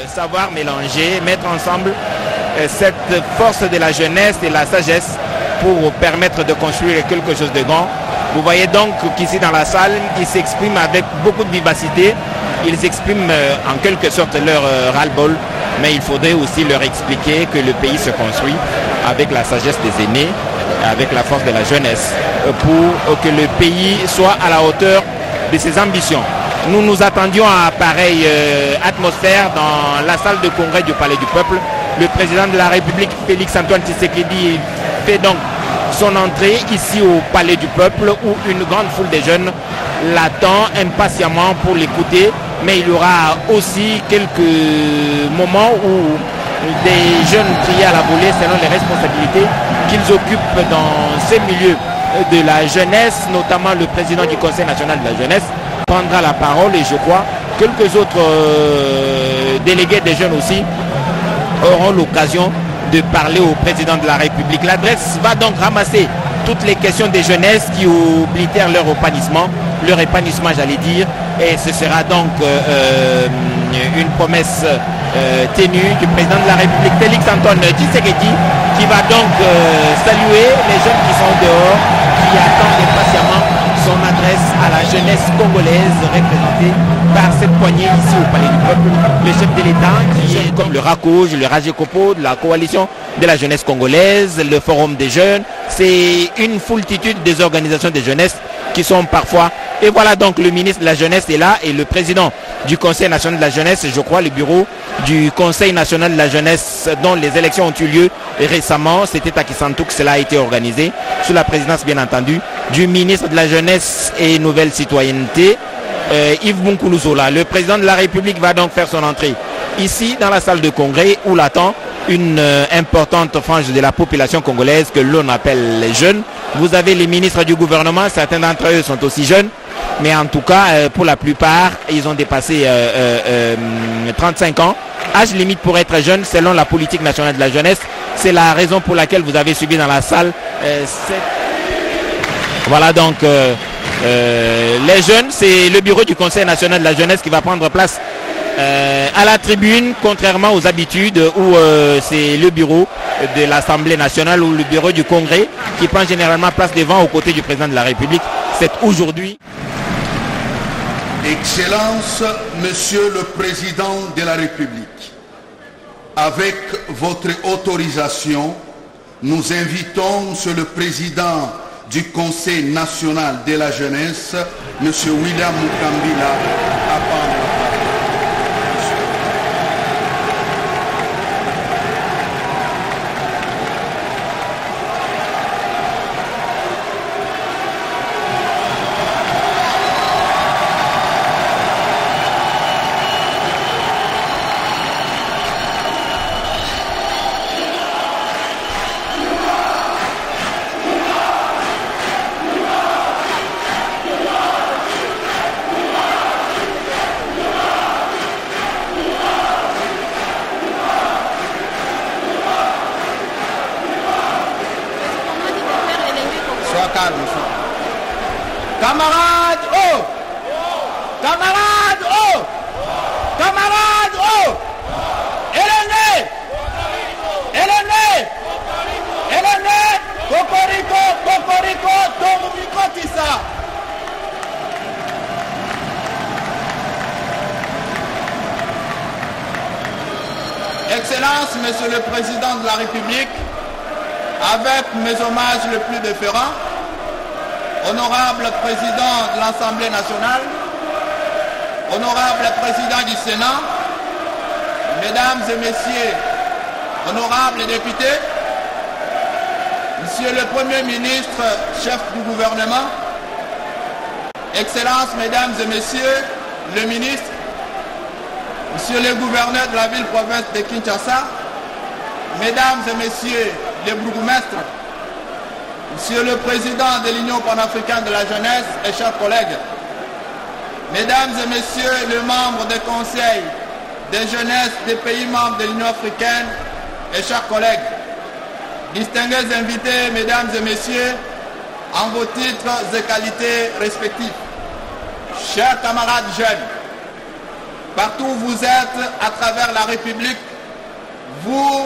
savoir mélanger, mettre ensemble cette force de la jeunesse et la sagesse pour permettre de construire quelque chose de grand. Vous voyez donc qu'ici dans la salle, ils s'expriment avec beaucoup de vivacité. Ils expriment en quelque sorte leur ras-le-bol, mais il faudrait aussi leur expliquer que le pays se construit avec la sagesse des aînés, avec la force de la jeunesse, pour que le pays soit à la hauteur de ses ambitions. Nous nous attendions à pareille atmosphère dans la salle de congrès du Palais du Peuple. Le président de la République, Félix Antoine Tshisekedi, fait donc son entrée ici au Palais du Peuple où une grande foule de jeunes l'attend impatiemment pour l'écouter. Mais il y aura aussi quelques moments où des jeunes triés à la volée selon les responsabilités qu'ils occupent dans ces milieux de la jeunesse, notamment le président du Conseil national de la jeunesse prendra la parole et je crois quelques autres délégués des jeunes aussi auront l'occasion de parler au président de la République. L'adresse va donc ramasser toutes les questions des jeunesses qui oblitèrent leur épanouissement j'allais dire, et ce sera donc une promesse tenue du président de la République Félix Antoine Tshisekedi qui va donc saluer les jeunes qui sont dehors, qui attendent impatiemment son adresse à la jeunesse congolaise représentée par cette poignée ici au Palais du Peuple. Le chef de l'État qui est comme le RACOJ, le RAGECOPO, de la coalition de la jeunesse congolaise, le Forum des jeunes. C'est une foultitude des organisations de jeunesse qui sont parfois... Et voilà donc le ministre de la jeunesse est là et le président du Conseil national de la jeunesse, je crois le bureau du Conseil national de la jeunesse dont les élections ont eu lieu récemment. C'était à Kisantou que cela a été organisé, sous la présidence bien entendu du ministre de la jeunesse et nouvelle citoyenneté, Yves Bonkoulouzola. Le président de la République va donc faire son entrée ici dans la salle de congrès où l'attend une importante frange de la population congolaise que l'on appelle les jeunes. Vous avez les ministres du gouvernement, certains d'entre eux sont aussi jeunes, mais en tout cas, pour la plupart, ils ont dépassé 35 ans. Âge limite pour être jeune selon la politique nationale de la jeunesse. C'est la raison pour laquelle vous avez suivi dans la salle Voilà donc les jeunes, c'est le bureau du Conseil national de la jeunesse qui va prendre place à la tribune, contrairement aux habitudes où c'est le bureau de l'Assemblée nationale ou le bureau du Congrès qui prend généralement place devant aux côtés du président de la République. C'est aujourd'hui. Excellence, Monsieur le Président de la République, avec votre autorisation, nous invitons Monsieur le Président du Conseil national de la jeunesse, Monsieur William Mukambila, à prendre la parole. Camarades, oh! Camarades, oh! Camarades, oh! Elene! Elene! Elene! Cocorico, Cocorico, Tomumiko Tissa! Excellence, Monsieur le Président de la République, avec mes hommages les plus déférents, honorable Président de l'Assemblée nationale, honorable Président du Sénat, Mesdames et Messieurs, honorables députés, Monsieur le Premier ministre, chef du gouvernement, Excellences, Mesdames et Messieurs, le ministre, Monsieur le gouverneur de la ville-province de Kinshasa, Mesdames et Messieurs les bourgmestres, Monsieur le Président de l'Union panafricaine de la jeunesse et chers collègues, Mesdames et Messieurs les membres des conseils des jeunesses des pays membres de l'Union africaine et chers collègues, distingués invités, Mesdames et Messieurs, en vos titres et qualités respectifs, chers camarades jeunes, partout où vous êtes à travers la République, vous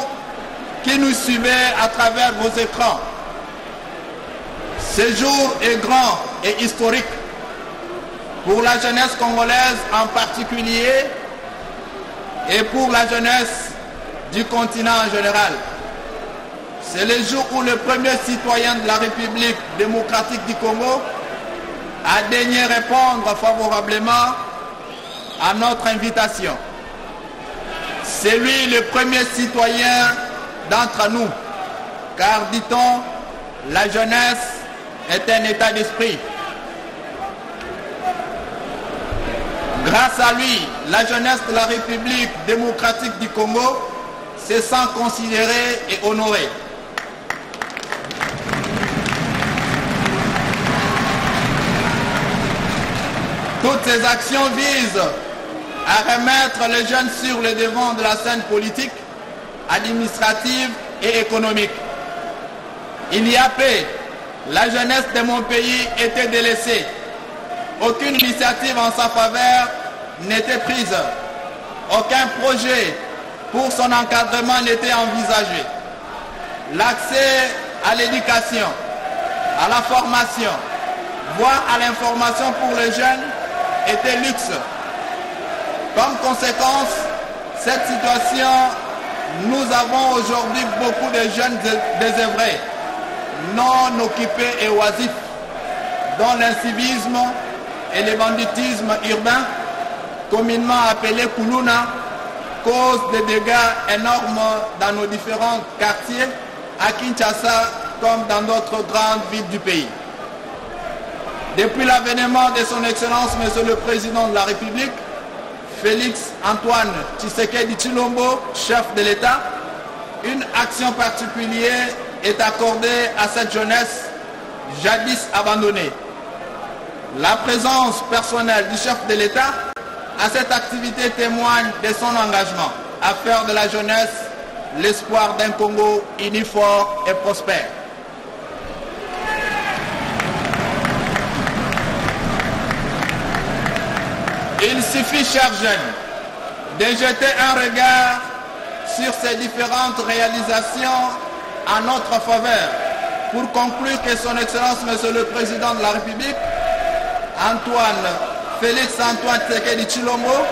qui nous suivez à travers vos écrans. Ce jour est grand et historique pour la jeunesse congolaise en particulier et pour la jeunesse du continent en général. C'est le jour où le premier citoyen de la République démocratique du Congo a daigné répondre favorablement à notre invitation. C'est lui le premier citoyen d'entre nous, car, dit-on, la jeunesse est un état d'esprit. Grâce à lui, la jeunesse de la République démocratique du Congo se sent considérée et honorée. Toutes ces actions visent à remettre les jeunes sur le devant de la scène politique, administrative et économique. Il y a peu, la jeunesse de mon pays était délaissée. Aucune initiative en sa faveur n'était prise. Aucun projet pour son encadrement n'était envisagé. L'accès à l'éducation, à la formation, voire à l'information pour les jeunes était luxe. Comme conséquence, cette situation, nous avons aujourd'hui beaucoup de jeunes désœuvrés, non occupés et oisifs, dont l'incivisme et le banditisme urbain, communément appelé Kuluna, causent des dégâts énormes dans nos différents quartiers, à Kinshasa comme dans d'autres grandes villes du pays. Depuis l'avènement de son Excellence, Monsieur le Président de la République, Félix Antoine Tshisekedi Tshilombo, chef de l'État, une action particulière est accordée à cette jeunesse jadis abandonnée. La présence personnelle du chef de l'État à cette activité témoigne de son engagement à faire de la jeunesse l'espoir d'un Congo uni, fort et prospère. Il suffit, chers jeunes, de jeter un regard sur ces différentes réalisations en notre faveur pour conclure que son Excellence, Monsieur le Président de la République, Félix Antoine Tshisekedi Tshilombo,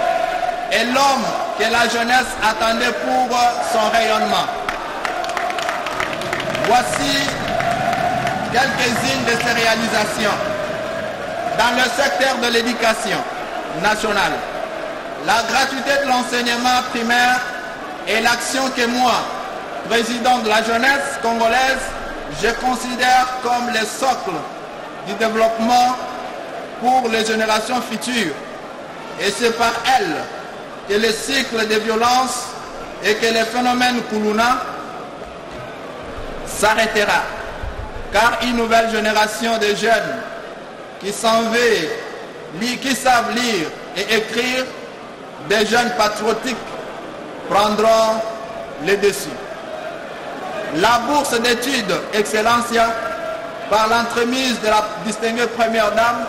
est l'homme que la jeunesse attendait pour son rayonnement. Voici quelques-unes de ces réalisations. Dans le secteur de l'éducation nationale, la gratuité de l'enseignement primaire est l'action que moi, président de la jeunesse congolaise, je considère comme le socle du développement pour les générations futures. Et c'est par elle que le cycle de violence et que le phénomène Kuluna s'arrêtera. Car une nouvelle génération de jeunes qui savent lire et écrire, des jeunes patriotiques prendront le dessus. La bourse d'études Excellencia, par l'entremise de la distinguée Première Dame,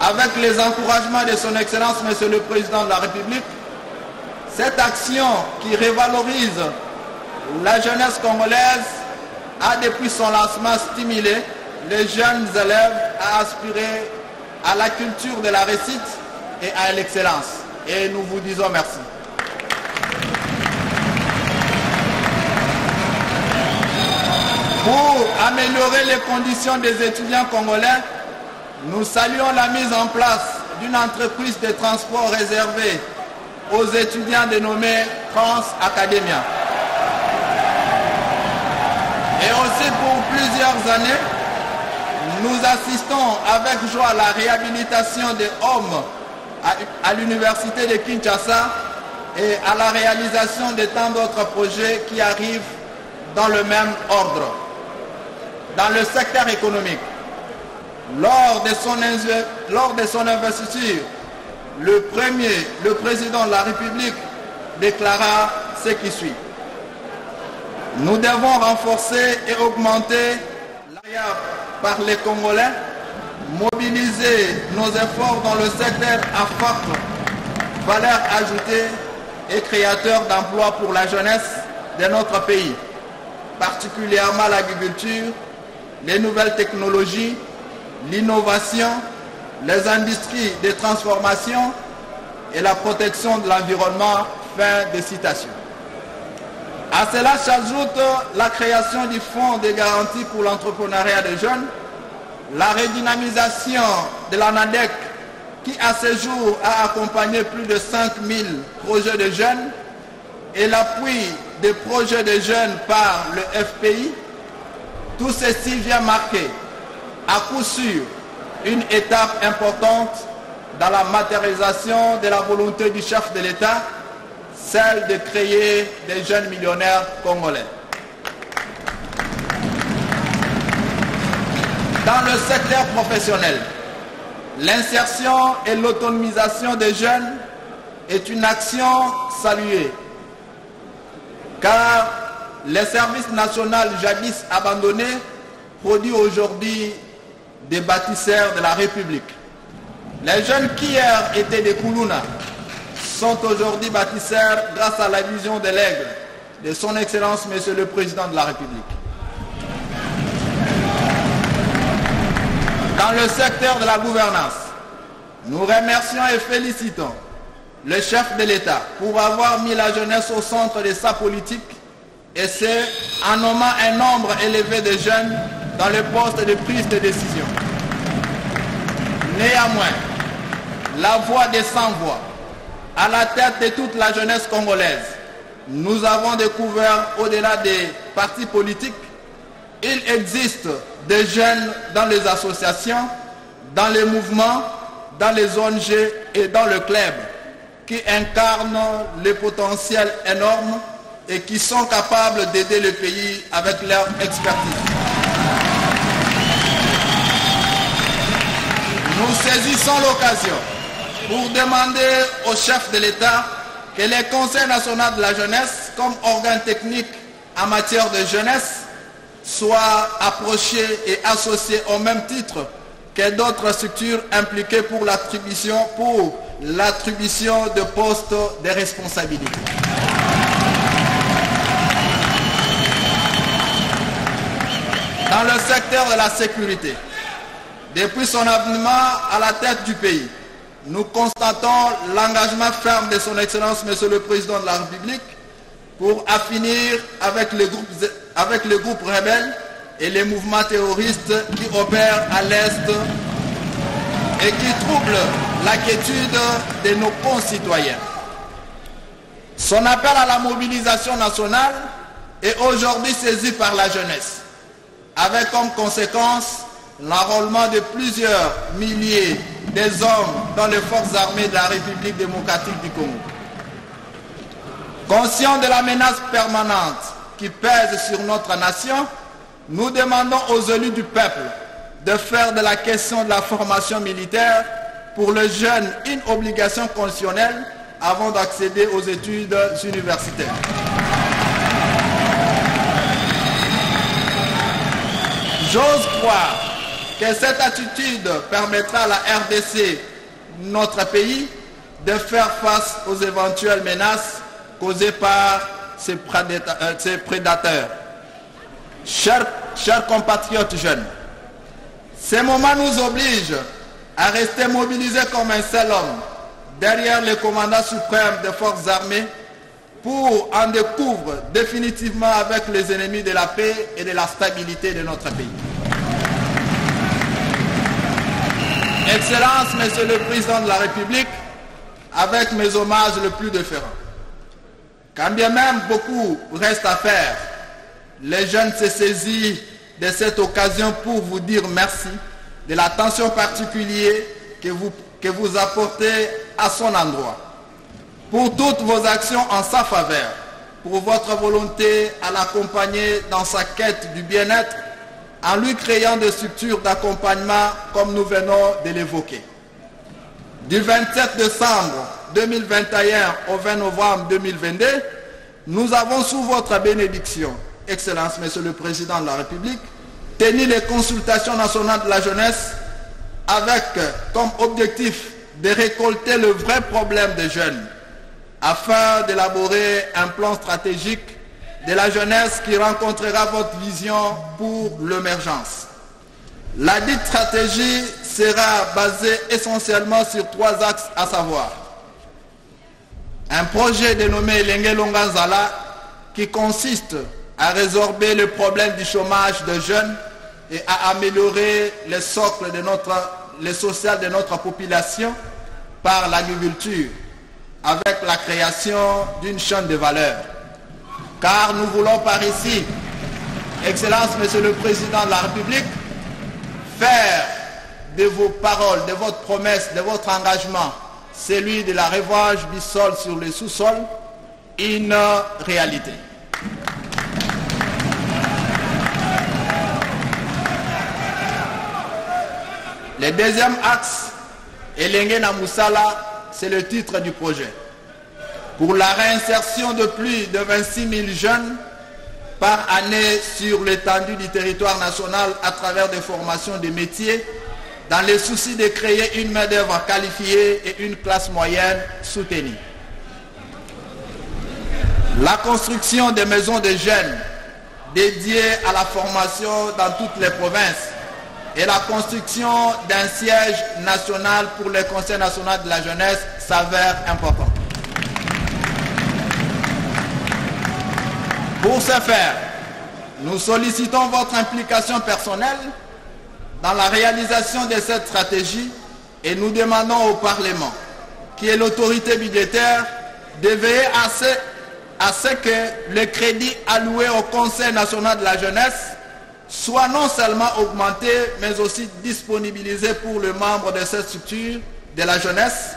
avec les encouragements de son Excellence, Monsieur le Président de la République, cette action qui révalorise la jeunesse congolaise a depuis son lancement stimulé les jeunes élèves à aspirer à la culture de la réussite et à l'excellence. Et nous vous disons merci. Pour améliorer les conditions des étudiants congolais, nous saluons la mise en place d'une entreprise de transport réservée aux étudiants dénommée France Academia. Et aussi pour plusieurs années, nous assistons avec joie à la réhabilitation des hommes à l'université de Kinshasa et à la réalisation de tant d'autres projets qui arrivent dans le même ordre. Dans le secteur économique, lors de son investiture, le président de la République déclara ce qui suit. Nous devons renforcer et augmenter l'aide par les Congolais, mobiliser nos efforts dans le secteur valeur ajoutée et créateur d'emplois pour la jeunesse de notre pays, particulièrement l'agriculture, les nouvelles technologies, l'innovation, les industries de transformation et la protection de l'environnement. Fin de citation. À cela s'ajoute la création du fonds de garantie pour l'entrepreneuriat des jeunes, la redynamisation de l'ANADEC qui à ce jour a accompagné plus de 5000 projets de jeunes et l'appui des projets de jeunes par le FPI. Tout ceci vient marquer à coup sûr une étape importante dans la matérialisation de la volonté du chef de l'État, celle de créer des jeunes millionnaires congolais. Dans le secteur professionnel, l'insertion et l'autonomisation des jeunes est une action saluée, car les services nationaux jadis abandonnés produisent aujourd'hui des bâtisseurs de la République. Les jeunes qui hier étaient des Koulouna sont aujourd'hui bâtisseurs grâce à la vision de l'aigle de son Excellence Monsieur le Président de la République. Dans le secteur de la gouvernance, nous remercions et félicitons le chef de l'État pour avoir mis la jeunesse au centre de sa politique, et c'est en nommant un nombre élevé de jeunes dans les postes de prise de décision. Néanmoins, la voix des sans-voix, à la tête de toute la jeunesse congolaise, nous avons découvert, au-delà des partis politiques, il existe des jeunes dans les associations, dans les mouvements, dans les ONG et dans le club, qui incarnent les potentiels énormes et qui sont capables d'aider le pays avec leur expertise. Nous saisissons l'occasion pour demander au chef de l'État que le Conseil national de la jeunesse, comme organe technique en matière de jeunesse, soit approché et associé au même titre que d'autres structures impliquées pour l'attribution de postes de responsabilité. Dans le secteur de la sécurité, depuis son avènement à la tête du pays, nous constatons l'engagement ferme de son Excellence Monsieur le Président de la République pour affinir avec les groupes rebelles et les mouvements terroristes qui opèrent à l'Est et qui troublent la quiétude de nos concitoyens. Son appel à la mobilisation nationale est aujourd'hui saisi par la jeunesse, avec comme conséquence l'enrôlement de plusieurs milliers des hommes dans les forces armées de la République démocratique du Congo. Conscients de la menace permanente qui pèse sur notre nation, nous demandons aux élus du peuple de faire de la question de la formation militaire pour les jeunes une obligation constitutionnelle avant d'accéder aux études universitaires. J'ose croire que cette attitude permettra à la RDC, notre pays, de faire face aux éventuelles menaces causées par ces prédateurs. Chers compatriotes jeunes, ces moments nous obligent à rester mobilisés comme un seul homme derrière le commandant suprême des forces armées pour en découdre définitivement avec les ennemis de la paix et de la stabilité de notre pays. Excellence, Monsieur le Président de la République, avec mes hommages les plus déférents. Quand bien même beaucoup reste à faire, les jeunes se saisissent de cette occasion pour vous dire merci de l'attention particulière que vous apportez à son endroit, pour toutes vos actions en sa faveur, pour votre volonté à l'accompagner dans sa quête du bien-être, en lui créant des structures d'accompagnement comme nous venons de l'évoquer. Du 27 décembre 2021 au 20 novembre 2022, nous avons sous votre bénédiction, Excellence Monsieur le Président de la République, tenu les consultations nationales de la jeunesse avec comme objectif de récolter le vrai problème des jeunes afin d'élaborer un plan stratégique de la jeunesse qui rencontrera votre vision pour l'émergence. La dite stratégie sera basée essentiellement sur 3 axes, à savoir un projet dénommé Elenge Longanzala qui consiste à résorber le problème du chômage des jeunes et à améliorer le socle le social de notre population par l'agriculture avec la création d'une chaîne de valeur. Car nous voulons par ici, Excellence Monsieur le Président de la République, faire de vos paroles, de votre promesse, de votre engagement, celui de la revanche du sol sur le sous-sol, une réalité. Le deuxième axe, Elenge na Musala, c'est le titre du projet. Pour la réinsertion de plus de 26 000 jeunes par année sur l'étendue du territoire national à travers des formations de métiers, dans le souci de créer une main-d'œuvre qualifiée et une classe moyenne soutenue. La construction des maisons de jeunes dédiées à la formation dans toutes les provinces et la construction d'un siège national pour le Conseil national de la jeunesse s'avère important. Pour ce faire, nous sollicitons votre implication personnelle dans la réalisation de cette stratégie et nous demandons au Parlement, qui est l'autorité budgétaire, de veiller à ce que le crédit alloué au Conseil national de la jeunesse soit non seulement augmenté, mais aussi disponibilisé pour les membres de cette structure de la jeunesse,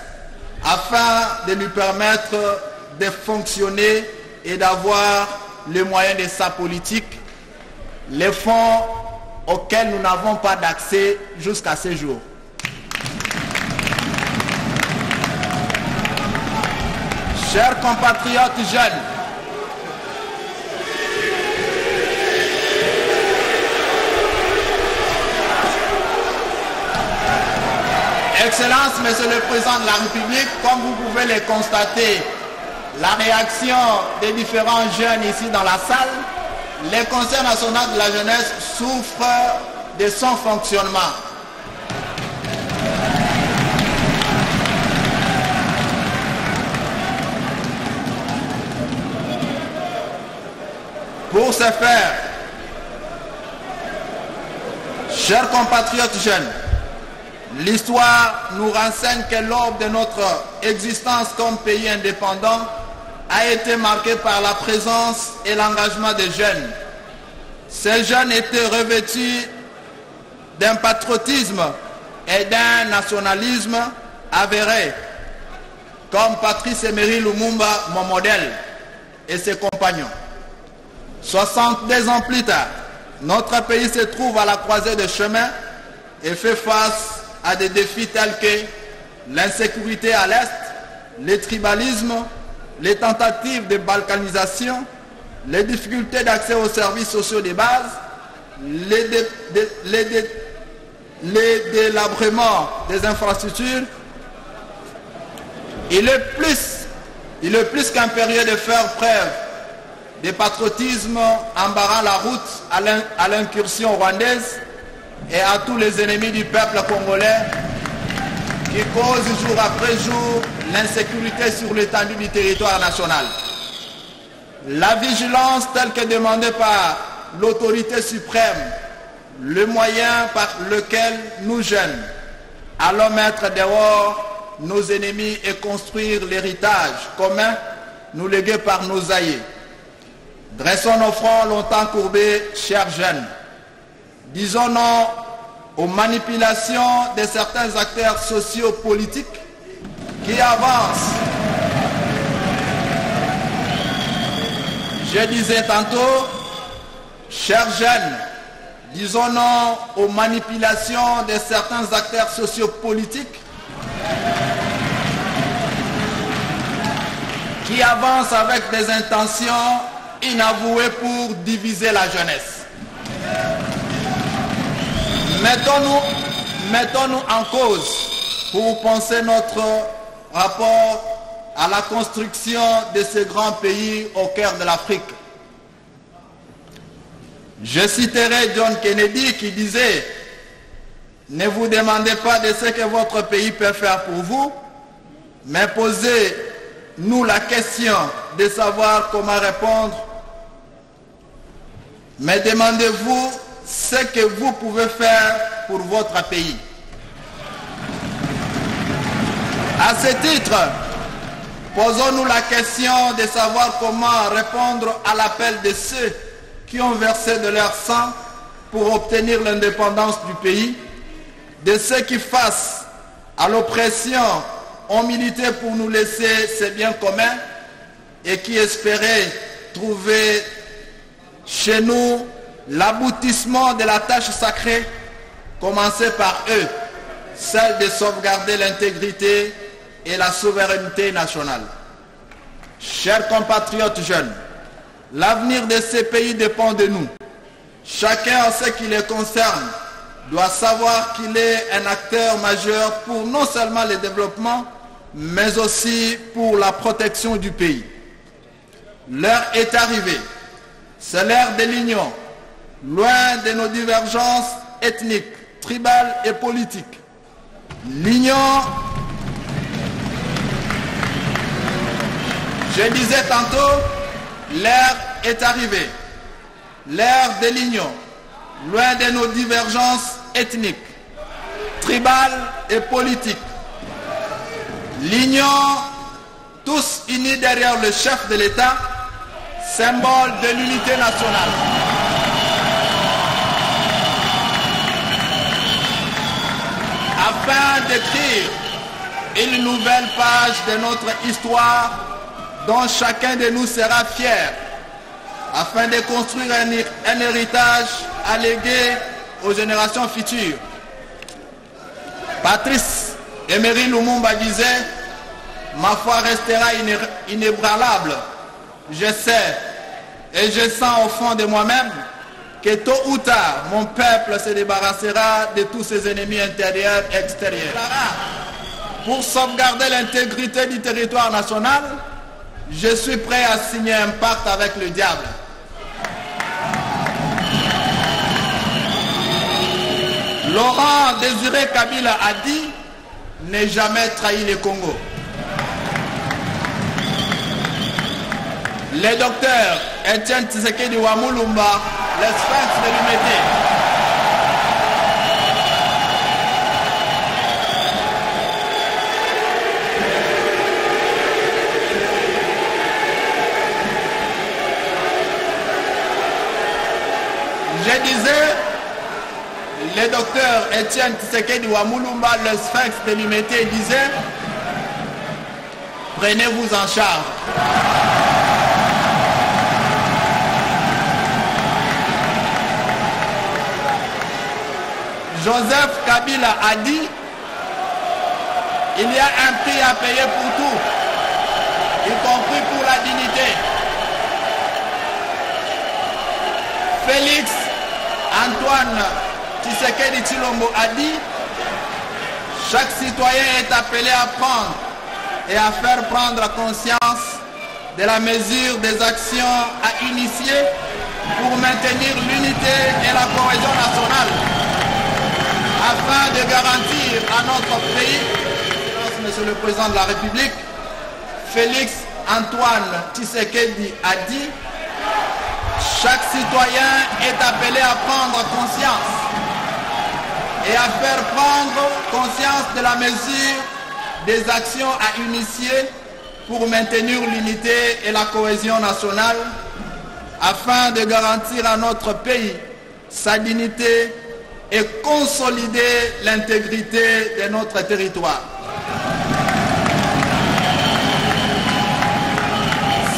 afin de lui permettre de fonctionner et d'avoir les moyens de sa politique, les fonds auxquels nous n'avons pas d'accès jusqu'à ce jour. Chers compatriotes jeunes, Excellence, Monsieur le Président de la République, comme vous pouvez le constater, la réaction des différents jeunes ici dans la salle, le Conseil national de la jeunesse souffre de son fonctionnement. Pour ce faire, chers compatriotes jeunes, l'histoire nous renseigne que l'aube de notre existence comme pays indépendant a été marquée par la présence et l'engagement des jeunes. Ces jeunes étaient revêtus d'un patriotisme et d'un nationalisme avéré, comme Patrice Emery Lumumba, mon modèle, et ses compagnons. 62 ans plus tard, notre pays se trouve à la croisée des chemins et fait face à des défis tels que l'insécurité à l'Est, le tribalisme, les tentatives de balkanisation, les difficultés d'accès aux services sociaux de base, les délabrements des infrastructures. Il est plus qu'impérieux de faire preuve de patriotisme en barrant la route à l'incursion rwandaise et à tous les ennemis du peuple congolais qui causent jour après jour l'insécurité sur l'étendue du territoire national. La vigilance telle que demandée par l'autorité suprême, le moyen par lequel nous jeunes allons mettre dehors nos ennemis et construire l'héritage commun nous légué par nos aïeux. Dressons nos fronts longtemps courbés, chers jeunes. Disons non aux manipulations de certains acteurs sociopolitiques qui avancent. Je disais tantôt, chers jeunes, disons non aux manipulations de certains acteurs sociopolitiques qui avancent avec des intentions inavouées pour diviser la jeunesse. Mettons-nous en cause pour penser notre rapport à la construction de ce grand pays au cœur de l'Afrique. Je citerai John Kennedy qui disait « Ne vous demandez pas de ce que votre pays peut faire pour vous, mais posez-nous la question de savoir comment répondre. Mais demandez-vous ce que vous pouvez faire pour votre pays. » À ce titre, posons-nous la question de savoir comment répondre à l'appel de ceux qui ont versé de leur sang pour obtenir l'indépendance du pays, de ceux qui, face à l'oppression, ont milité pour nous laisser ces biens communs et qui espéraient trouver chez nous l'aboutissement de la tâche sacrée, commencée par eux, celle de sauvegarder l'intégrité et la souveraineté nationale. Chers compatriotes jeunes, l'avenir de ces pays dépend de nous. Chacun en ce qui les concerne doit savoir qu'il est un acteur majeur pour non seulement le développement, mais aussi pour la protection du pays. L'heure est arrivée. C'est l'ère de l'union, loin de nos divergences ethniques, tribales et politiques. L'union, je disais tantôt, l'ère est arrivée. L'ère de l'union, loin de nos divergences ethniques, tribales et politiques. L'union, tous unis derrière le chef de l'État, symbole de l'unité nationale. Afin d'écrire une nouvelle page de notre histoire dont chacun de nous sera fier, afin de construire un héritage à léguer aux générations futures. Patrice Emery Lumumba disait « Ma foi restera inébranlable. Je sais et je sens au fond de moi-même que tôt ou tard, mon peuple se débarrassera de tous ses ennemis intérieurs et extérieurs. » Pour sauvegarder l'intégrité du territoire national, je suis prêt à signer un pacte avec le diable. Laurent Désiré Kabila a dit « Ne jamais trahir le Congo ». Le docteur Etienne Tshisekedi Wamulumba, le sphinx de l'humanité. Je disais, le docteur Etienne Tshisekedi Wamulumba, le sphinx de l'humanité, disait « Prenez-vous en charge ». Joseph Kabila a dit « Il y a un prix à payer pour tout, y compris pour la dignité ». Félix Antoine Tshisekedi Tshilombo a dit « Chaque citoyen est appelé à prendre et à faire prendre conscience de la mesure des actions à initier pour maintenir l'unité et la cohésion nationale, afin de garantir à notre pays, Monsieur le Président de la République, Félix Antoine Tshisekedi a dit « Chaque citoyen est appelé à prendre conscience et à faire prendre conscience de la mesure des actions à initier pour maintenir l'unité et la cohésion nationale, afin de garantir à notre pays sa dignité et consolider l'intégrité de notre territoire. »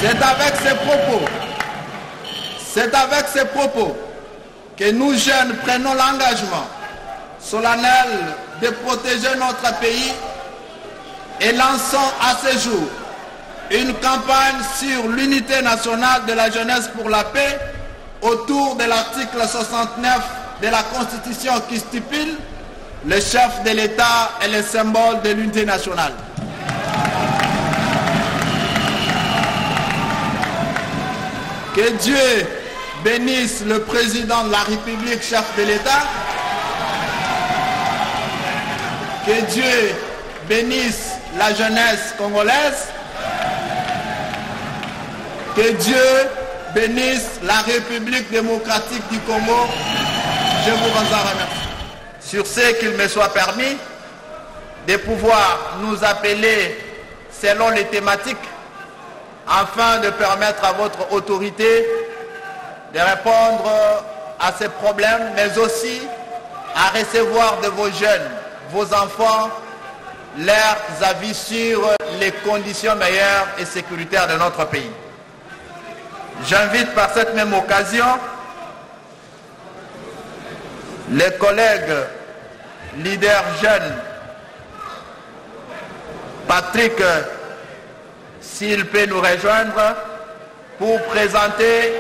C'est avec ces propos que nous jeunes prenons l'engagement solennel de protéger notre pays et lançons à ce jour une campagne sur l'unité nationale de la jeunesse pour la paix autour de l'article 69 de la Constitution qui stipule le chef de l'État est le symbole de l'unité nationale. Que Dieu bénisse le président de la République, chef de l'État. Que Dieu bénisse la jeunesse congolaise. Que Dieu bénisse la République démocratique du Congo. Je vous remercie. Sur ce qu'il me soit permis de pouvoir nous appeler selon les thématiques afin de permettre à votre autorité de répondre à ces problèmes, mais aussi à recevoir de vos jeunes, vos enfants, leurs avis sur les conditions meilleures et sécuritaires de notre pays. J'invite par cette même occasion les collègues leaders jeunes, Patrick, s'il peut nous rejoindre, pour présenter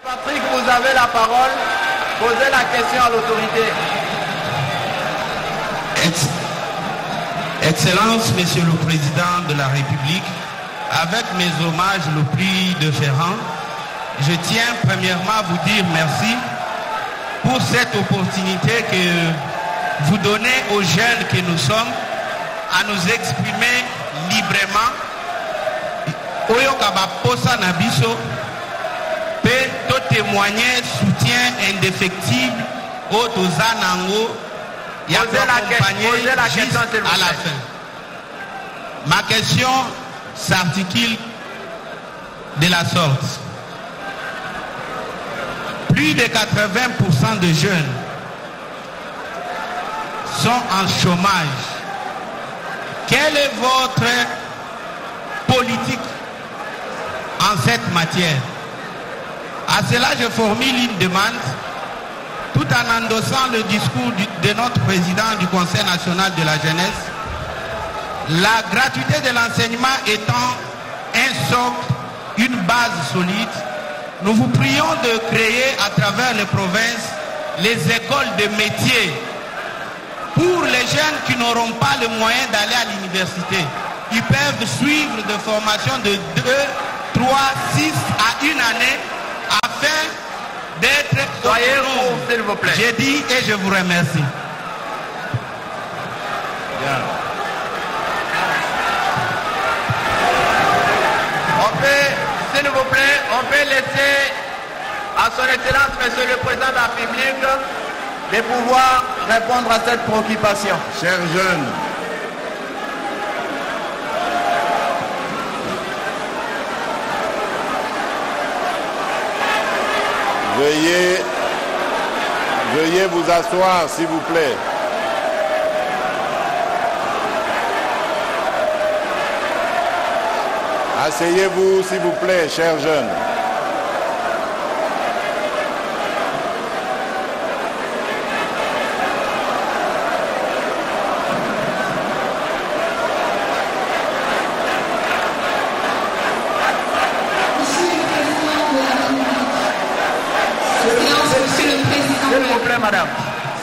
Patrick, vous avez la parole, posez la question à l'autorité. Excellence, Monsieur le Président de la République, avec mes hommages le plus déférents, je tiens premièrement à vous dire merci pour cette opportunité que vous donnez aux jeunes que nous sommes à nous exprimer librement. Oyokaba posa nabiso peut te témoigner soutien indéfectible au Tozanango. Il y a la question à la fin. Ma question s'articule de la sorte. Plus de 80% de jeunes sont en chômage. Quelle est votre politique en cette matière? À cela, je formule une demande tout en endossant le discours de notre président du Conseil national de la jeunesse. La gratuité de l'enseignement étant un socle, une base solide, nous vous prions de créer à travers les provinces les écoles de métiers pour les jeunes qui n'auront pas le moyen d'aller à l'université. Ils peuvent suivre des formations de 2, 3, 6 à une année afin d'être autonomes. S'il vous plaît. J'ai dit et je vous remercie. Bien. On peut, s'il vous plaît, on peut laisser à son Excellence, Monsieur le Président de la République, de pouvoir répondre à cette préoccupation. Chers jeunes, veuillez vous asseoir, s'il vous plaît. Asseyez-vous, s'il vous plaît, chers jeunes.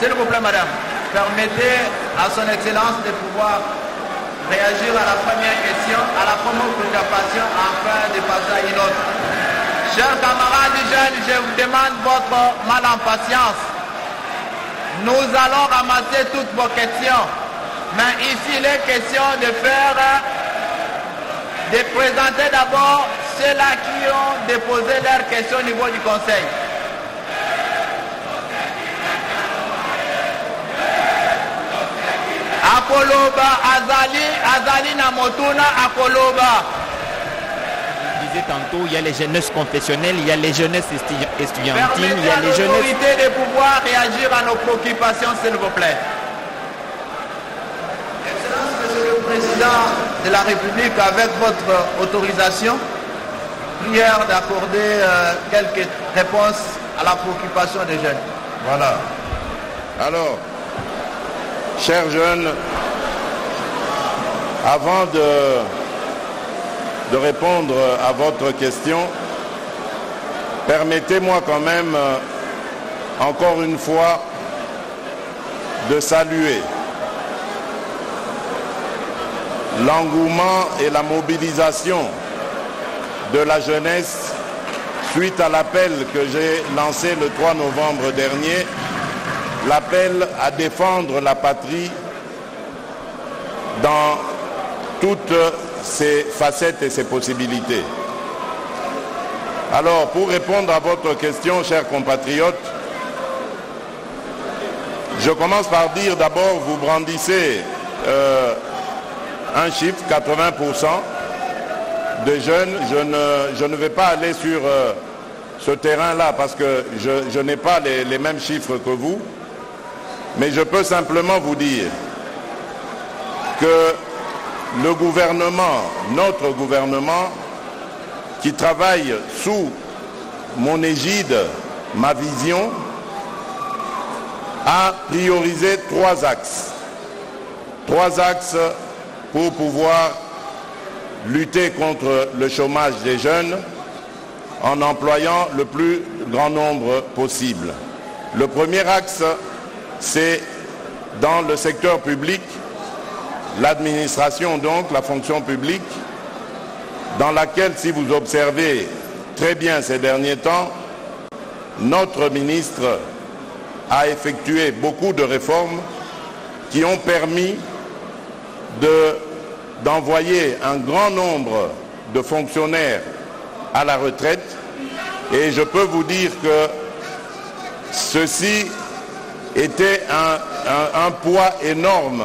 S'il vous plaît, madame, permettez à son Excellence de pouvoir réagir à la première question, à la première préoccupation, afin de passer à une autre. Chers camarades jeunes, je vous demande votre mal en patience. Nous allons ramasser toutes vos questions. Mais ici, il est question de présenter d'abord ceux-là qui ont déposé leurs questions au niveau du Conseil. Akoloba, Azali Namotuna, Akoloba. Je disais tantôt, il y a les jeunesses confessionnelles, il y a les jeunesses estudiantines, il y a les jeunesses... L'autorité de pouvoir réagir à nos préoccupations, s'il vous plaît. Excellence, Monsieur le Président de la République, avec votre autorisation, prière d'accorder quelques réponses à la préoccupation des jeunes. Voilà. Alors, Chers jeunes, avant de répondre à votre question, permettez-moi quand même, encore une fois, de saluer l'engouement et la mobilisation de la jeunesse suite à l'appel que j'ai lancé le 3 novembre dernier, l'appel à défendre la patrie dans toutes ses facettes et ses possibilités. Alors, pour répondre à votre question, chers compatriotes, je commence par dire d'abord, vous brandissez un chiffre, 80% de jeunes. Je ne vais pas aller sur ce terrain-là parce que je n'ai pas les mêmes chiffres que vous, mais je peux simplement vous dire que le gouvernement, notre gouvernement, qui travaille sous mon égide, ma vision, a priorisé 3 axes. 3 axes pour pouvoir lutter contre le chômage des jeunes en employant le plus grand nombre possible. Le premier axe, c'est dans le secteur public, l'administration donc, la fonction publique, dans laquelle, si vous observez très bien ces derniers temps, notre ministre a effectué beaucoup de réformes qui ont permis d'envoyer un grand nombre de fonctionnaires à la retraite. Et je peux vous dire que ceci était un poids énorme,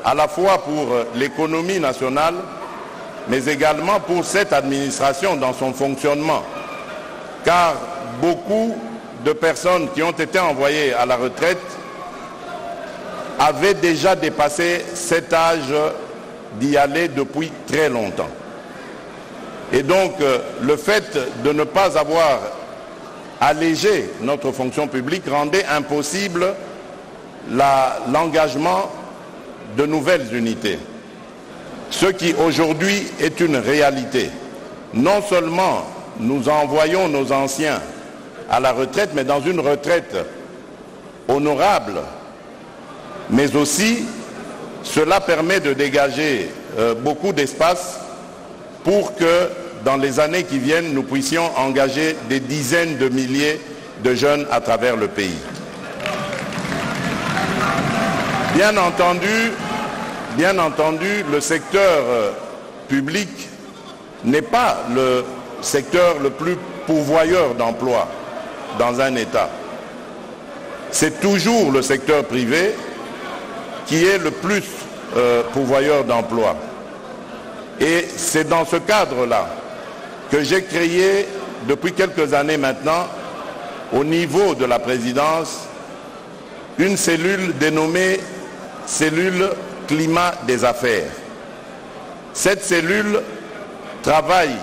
à la fois pour l'économie nationale, mais également pour cette administration dans son fonctionnement. Car beaucoup de personnes qui ont été envoyées à la retraite avaient déjà dépassé cet âge d'y aller depuis très longtemps. Et donc, le fait de ne pas avoir allégé notre fonction publique rendait impossible l'engagement de nouvelles unités. Ce qui aujourd'hui est une réalité. Non seulement nous envoyons nos anciens à la retraite, mais dans une retraite honorable, mais aussi cela permet de dégager beaucoup d'espace pour que dans les années qui viennent, nous puissions engager des dizaines de milliers de jeunes à travers le pays. Bien entendu, le secteur public n'est pas le secteur le plus pourvoyeur d'emplois dans un État. C'est toujours le secteur privé qui est le plus pourvoyeur d'emplois. Et c'est dans ce cadre-là que j'ai créé, depuis quelques années maintenant, au niveau de la présidence, une cellule dénommée cellule climat des affaires. Cette cellule travaille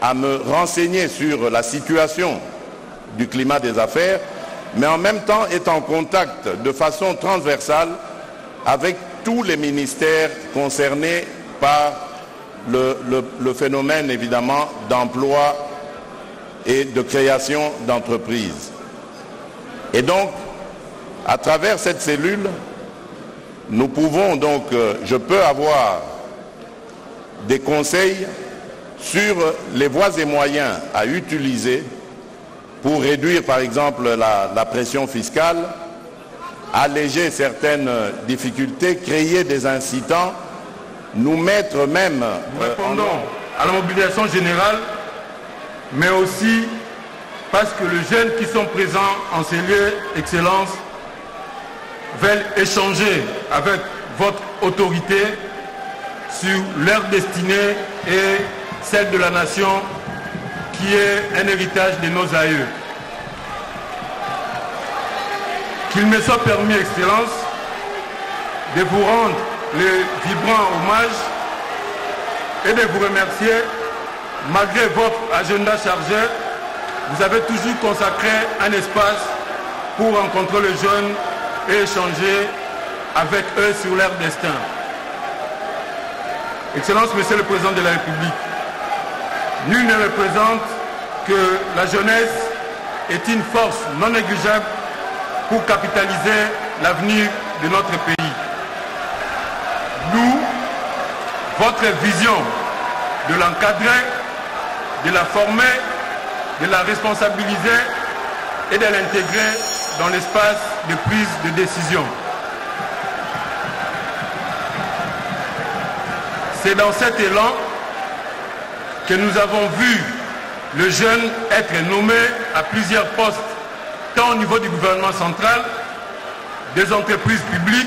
à me renseigner sur la situation du climat des affaires, mais en même temps est en contact de façon transversale avec tous les ministères concernés par le phénomène évidemment d'emploi et de création d'entreprises. Et donc, à travers cette cellule, nous pouvons donc, je peux avoir des conseils sur les voies et moyens à utiliser pour réduire par exemple la pression fiscale, alléger certaines difficultés, créer des incitants, nous mettre même... Nous répondons à la mobilisation générale, mais aussi parce que les jeunes qui sont présents en ces lieux d'excellence veulent échanger avec votre autorité sur leur destinée et celle de la nation qui est un héritage de nos aïeux. Qu'il me soit permis, Excellence, de vous rendre le vibrant hommage et de vous remercier. Malgré votre agenda chargé, vous avez toujours consacré un espace pour rencontrer les jeunes et échanger avec eux sur leur destin. Excellence, Monsieur le Président de la République, nul ne représente que la jeunesse est une force non négligeable pour capitaliser l'avenir de notre pays. D'où votre vision de l'encadrer, de la former, de la responsabiliser et de l'intégrer dans l'espace de prise de décision. C'est dans cet élan que nous avons vu le jeune être nommé à plusieurs postes, tant au niveau du gouvernement central, des entreprises publiques,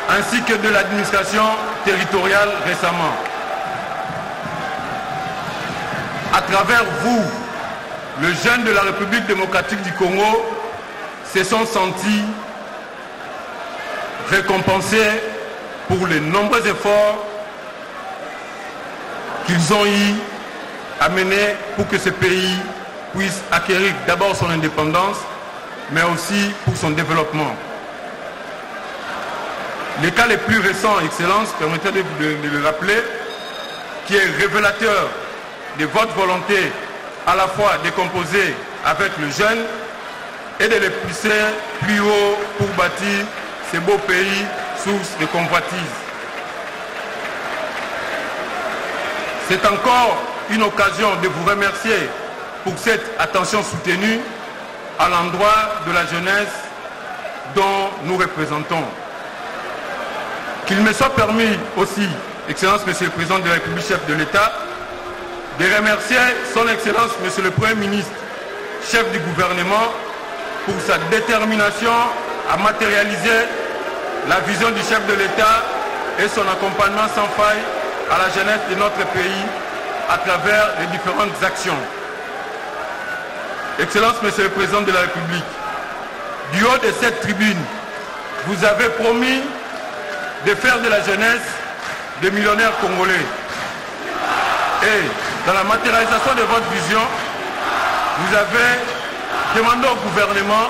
ainsi que de l'administration territoriale récemment. À travers vous, le jeune de la République démocratique du Congo se sont sentis récompensés pour les nombreux efforts qu'ils ont eu à mener pour que ce pays puisse acquérir d'abord son indépendance, mais aussi pour son développement. Les cas les plus récents, Excellence, permettez de le rappeler, qui est révélateur de votre volonté à la fois de composer avec le jeune et de les pousser plus haut pour bâtir ce beau pays source de convoitise. C'est encore une occasion de vous remercier pour cette attention soutenue à l'endroit de la jeunesse dont nous représentons. Qu'il me soit permis aussi, Excellence, Monsieur le Président de la République, chef de l'État, de remercier Son Excellence, Monsieur le Premier ministre, chef du gouvernement, pour sa détermination à matérialiser la vision du chef de l'État et son accompagnement sans faille à la jeunesse de notre pays à travers les différentes actions. Excellence, Monsieur le Président de la République, du haut de cette tribune, vous avez promis de faire de la jeunesse des millionnaires congolais. Et dans la matérialisation de votre vision, vous avez demandé au gouvernement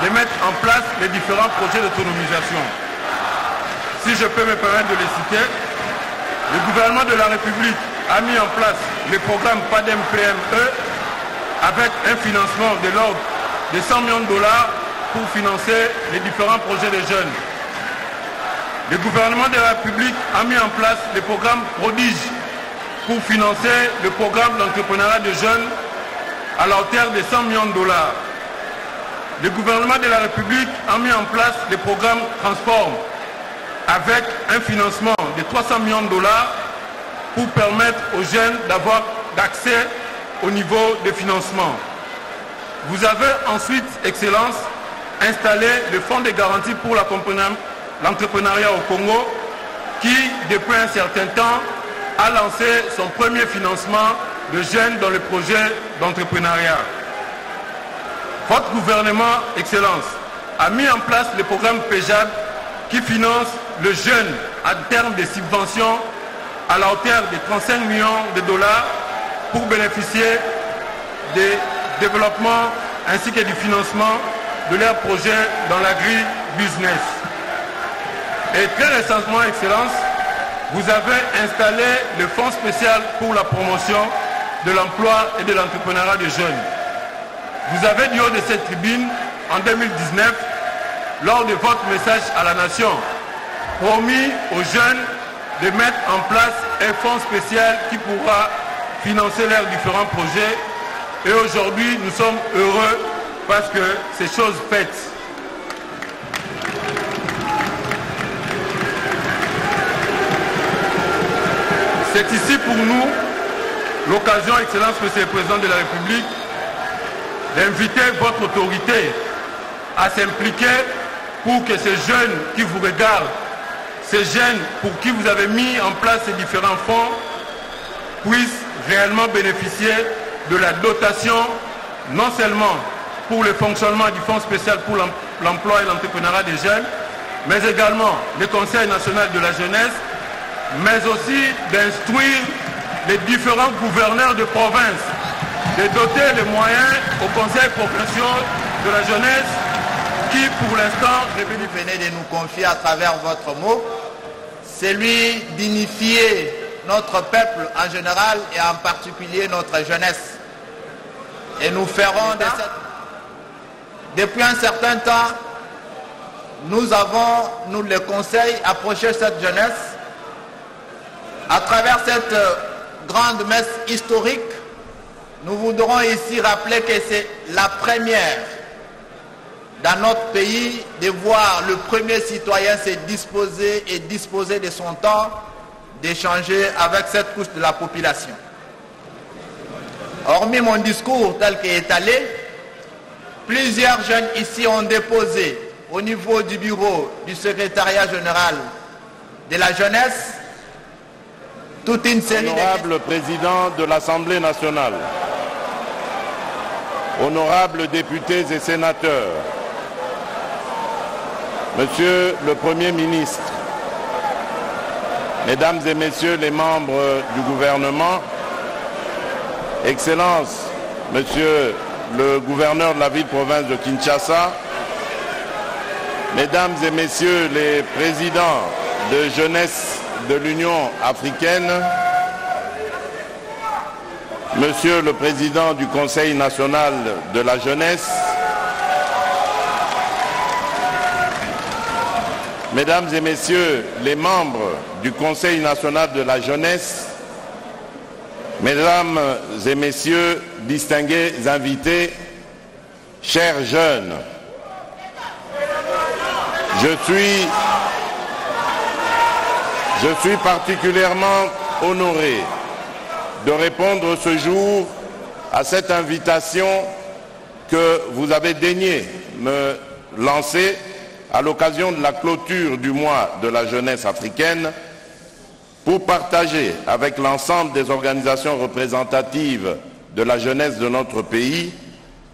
de mettre en place les différents projets d'autonomisation. Si je peux me permettre de les citer, le gouvernement de la République a mis en place le programme PADEM-PME avec un financement de l'ordre de 100 millions de dollars pour financer les différents projets des jeunes. Le gouvernement de la République a mis en place le programme Prodige pour financer le programme d'entrepreneuriat de jeunes à la hauteur de 100 millions de dollars. Le gouvernement de la République a mis en place le programme Transform avec un financement de 300 millions de dollars pour permettre aux jeunes d'avoir accès au niveau de financement. Vous avez ensuite, Excellence, installé le fonds de garantie pour l'entrepreneuriat au Congo qui, depuis un certain temps, a lancé son premier financement de jeunes dans le projet d'entrepreneuriat. Votre gouvernement, Excellence, a mis en place le programme PEJAD qui finance le jeune à terme de subventions à la hauteur de 35 millions de dollars pour bénéficier des développements ainsi que du financement de leurs projets dans l'agri-business. Et très récemment, Excellence, vous avez installé le Fonds spécial pour la promotion de l'emploi et de l'entrepreneuriat des jeunes. Vous avez, du haut de cette tribune, en 2019, lors de votre message à la nation, promis aux jeunes de mettre en place un fonds spécial qui pourra financer leurs différents projets. Et aujourd'hui, nous sommes heureux parce que c'est chose faite. C'est ici pour nous l'occasion, Excellence, Monsieur le Président de la République, d'inviter votre autorité à s'impliquer pour que ces jeunes qui vous regardent, ces jeunes pour qui vous avez mis en place ces différents fonds, puissent réellement bénéficier de la dotation, non seulement pour le fonctionnement du Fonds spécial pour l'emploi et l'entrepreneuriat des jeunes, mais également le Conseil national de la jeunesse, mais aussi d'instruire les différents gouverneurs de province, de doter les moyens aux conseils provinciaux de la jeunesse qui, pour l'instant, vous venez de nous confier à travers votre mot, celui d'unifier notre peuple en général et en particulier notre jeunesse. Et nous ferons depuis un certain temps, nous les conseils, approché cette jeunesse à travers cette grande messe historique. Nous voudrons ici rappeler que c'est la première dans notre pays de voir le premier citoyen se disposer et disposer de son temps d'échanger avec cette couche de la population. Hormis mon discours tel qu'il est allé, plusieurs jeunes ici ont déposé au niveau du bureau du secrétariat général de la jeunesse toute une série de... Honorable président de l'Assemblée nationale, honorables députés et sénateurs, Monsieur le Premier ministre, Mesdames et Messieurs les membres du gouvernement, Excellences, Monsieur le gouverneur de la ville-province de Kinshasa, Mesdames et Messieurs les présidents de jeunesse de l'Union africaine, Monsieur le Président du Conseil national de la jeunesse, Mesdames et Messieurs les membres du Conseil national de la jeunesse, Mesdames et Messieurs distingués invités, chers jeunes, je suis particulièrement honoré de répondre ce jour à cette invitation que vous avez daigné me lancer à l'occasion de la clôture du mois de la jeunesse africaine pour partager avec l'ensemble des organisations représentatives de la jeunesse de notre pays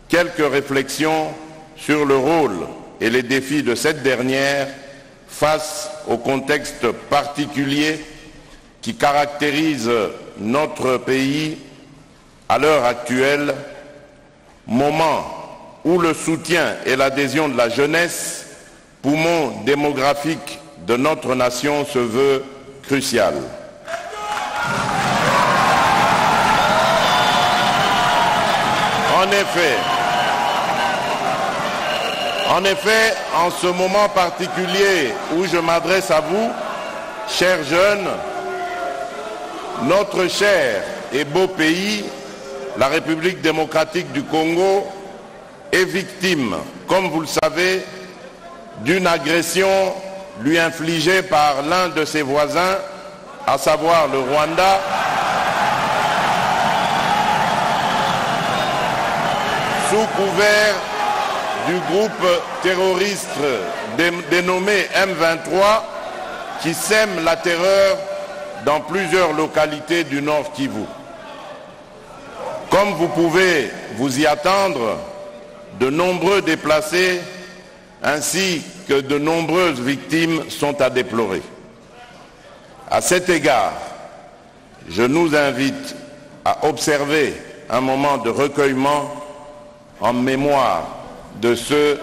quelques réflexions sur le rôle et les défis de cette dernière face au contexte particulier qui caractérise notre pays à l'heure actuelle, moment où le soutien et l'adhésion de la jeunesse, poumon démographique de notre nation, se veut crucial. En effet, en ce moment particulier où je m'adresse à vous, chers jeunes, notre cher et beau pays, la République démocratique du Congo, est victime, comme vous le savez, d'une agression lui infligée par l'un de ses voisins, à savoir le Rwanda, sous couvert du groupe terroriste dénommé M23 qui sème la terreur dans plusieurs localités du Nord Kivu. Comme vous pouvez vous y attendre, de nombreux déplacés ainsi que de nombreuses victimes sont à déplorer. À cet égard, je nous invite à observer un moment de recueillement en mémoire de ceux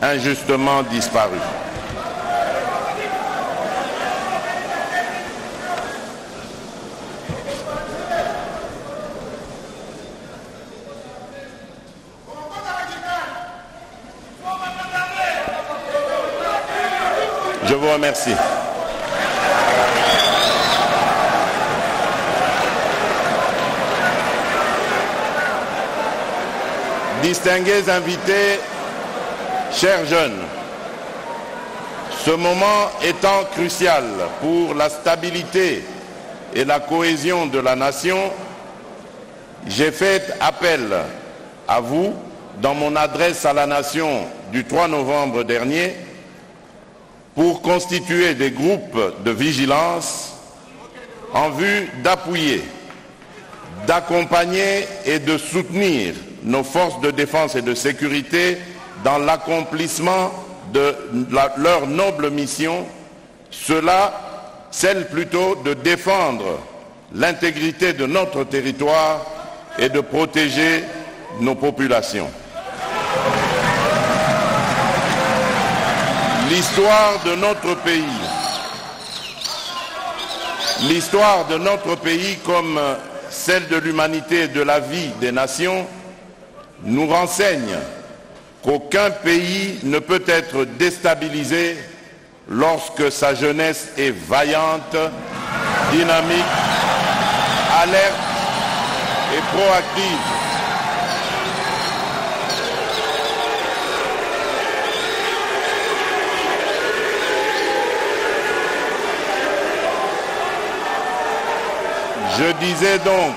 injustement disparus. Je vous remercie. Distingués invités, chers jeunes, ce moment étant crucial pour la stabilité et la cohésion de la nation, j'ai fait appel à vous dans mon adresse à la nation du 3 novembre dernier pour constituer des groupes de vigilance en vue d'appuyer, d'accompagner et de soutenir nos forces de défense et de sécurité dans l'accomplissement de leur noble mission, celle plutôt de défendre l'intégrité de notre territoire et de protéger nos populations. L'histoire de notre pays, comme celle de l'humanité et de la vie des nations, nous renseigne qu'aucun pays ne peut être déstabilisé lorsque sa jeunesse est vaillante, dynamique, alerte et proactive. Je disais donc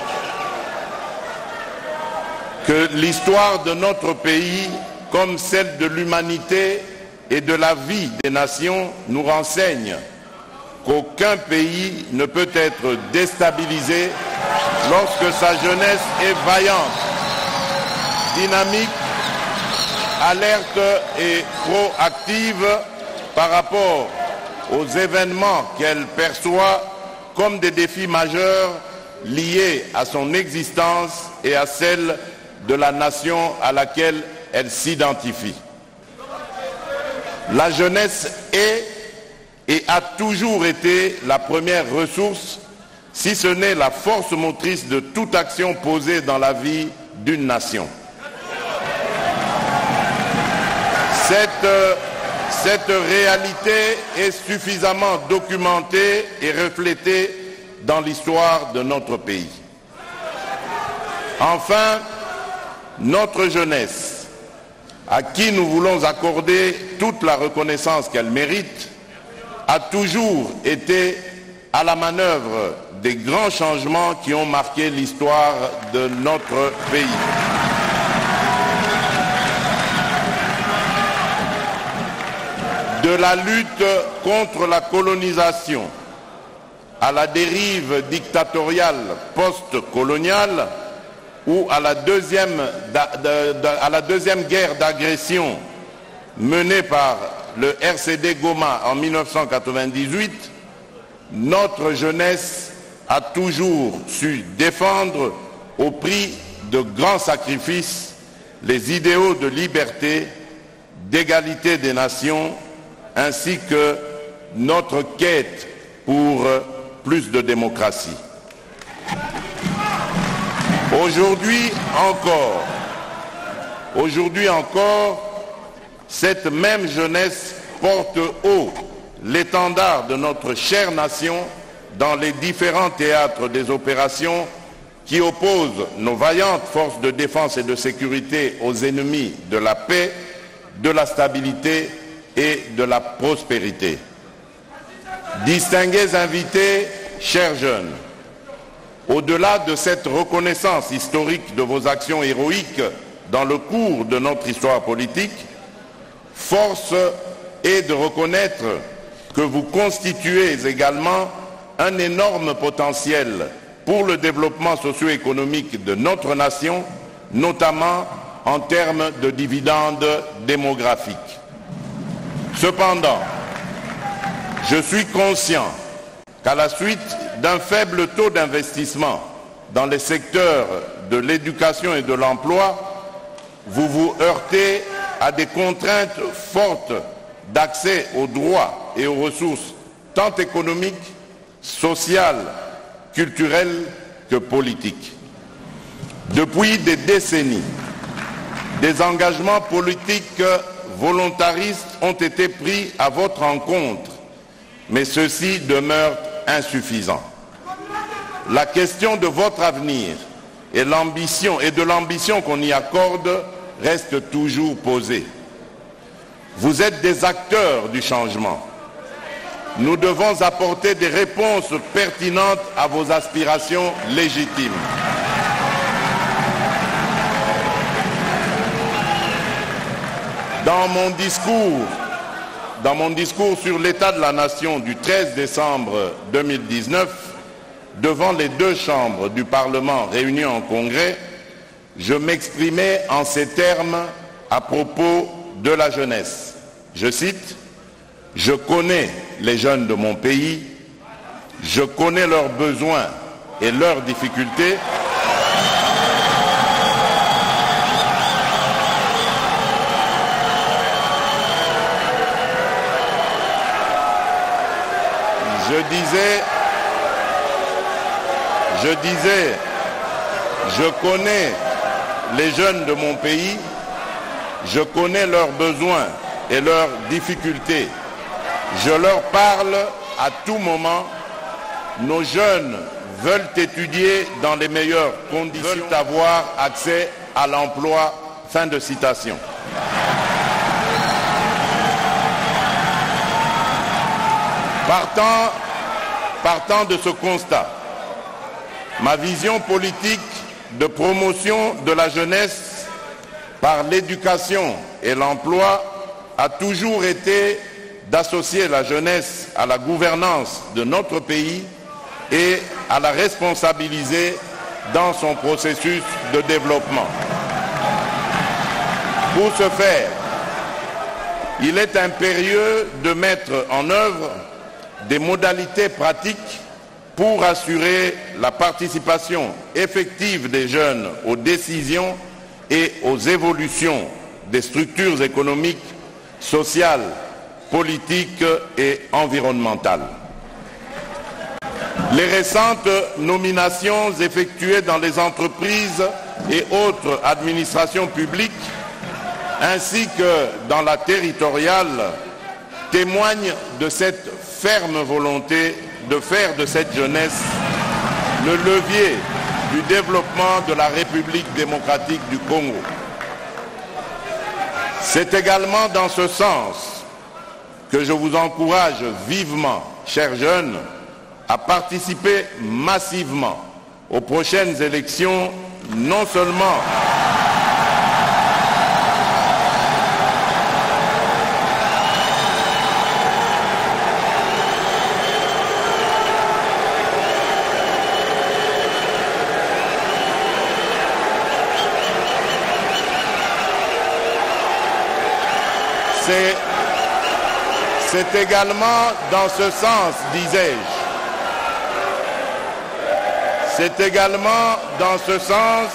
que l'histoire de notre pays, comme celle de l'humanité et de la vie des nations, nous renseigne qu'aucun pays ne peut être déstabilisé lorsque sa jeunesse est vaillante, dynamique, alerte et proactive par rapport aux événements qu'elle perçoit comme des défis majeurs liés à son existence et à celle de la nation à laquelle elle s'identifie. La jeunesse est et a toujours été la première ressource, si ce n'est la force motrice de toute action posée dans la vie d'une nation. Cette réalité est suffisamment documentée et reflétée dans l'histoire de notre pays. Enfin, notre jeunesse, à qui nous voulons accorder toute la reconnaissance qu'elle mérite, a toujours été à la manœuvre des grands changements qui ont marqué l'histoire de notre pays. De la lutte contre la colonisation à la dérive dictatoriale post-coloniale ou à la deuxième guerre d'agression menée par le RCD Goma en 1998, notre jeunesse a toujours su défendre au prix de grands sacrifices les idéaux de liberté, d'égalité des nations, ainsi que notre quête pour plus de démocratie. Aujourd'hui encore, cette même jeunesse porte haut l'étendard de notre chère nation dans les différents théâtres des opérations qui opposent nos vaillantes forces de défense et de sécurité aux ennemis de la paix, de la stabilité et de la prospérité. Distingués invités, chers jeunes, au-delà de cette reconnaissance historique de vos actions héroïques dans le cours de notre histoire politique, force est de reconnaître que vous constituez également un énorme potentiel pour le développement socio-économique de notre nation, notamment en termes de dividendes démographiques. Cependant, je suis conscient qu'à la suite d'un faible taux d'investissement dans les secteurs de l'éducation et de l'emploi, vous vous heurtez à des contraintes fortes d'accès aux droits et aux ressources tant économiques, sociales, culturelles que politiques. Depuis des décennies, des engagements politiques volontaristes ont été pris à votre encontre, mais ceux-ci demeurent insuffisants. La question de votre avenir et de l'ambition qu'on y accorde reste toujours posée. Vous êtes des acteurs du changement. Nous devons apporter des réponses pertinentes à vos aspirations légitimes. Dans mon discours sur l'état de la nation du 13 décembre 2019, devant les deux chambres du Parlement réunies en congrès, je m'exprimais en ces termes à propos de la jeunesse. Je cite, « Je connais les jeunes de mon pays, je connais leurs besoins et leurs difficultés. je connais les jeunes de mon pays, je connais leurs besoins et leurs difficultés. Je leur parle à tout moment. Nos jeunes veulent étudier dans les meilleures conditions, veulent avoir accès à l'emploi. Fin de citation. Partant de ce constat, ma vision politique de promotion de la jeunesse par l'éducation et l'emploi a toujours été d'associer la jeunesse à la gouvernance de notre pays et à la responsabiliser dans son processus de développement. Pour ce faire, il est impérieux de mettre en œuvre des modalités pratiques pour assurer la participation effective des jeunes aux décisions et aux évolutions des structures économiques, sociales, politiques et environnementales. Les récentes nominations effectuées dans les entreprises et autres administrations publiques, ainsi que dans la territoriale, témoignent de cette ferme volonté de faire de cette jeunesse le levier du développement de la République démocratique du Congo. C'est également dans ce sens que je vous encourage vivement, chers jeunes, à participer massivement aux prochaines élections, non seulement c'est également dans ce sens, disais-je, c'est également dans ce sens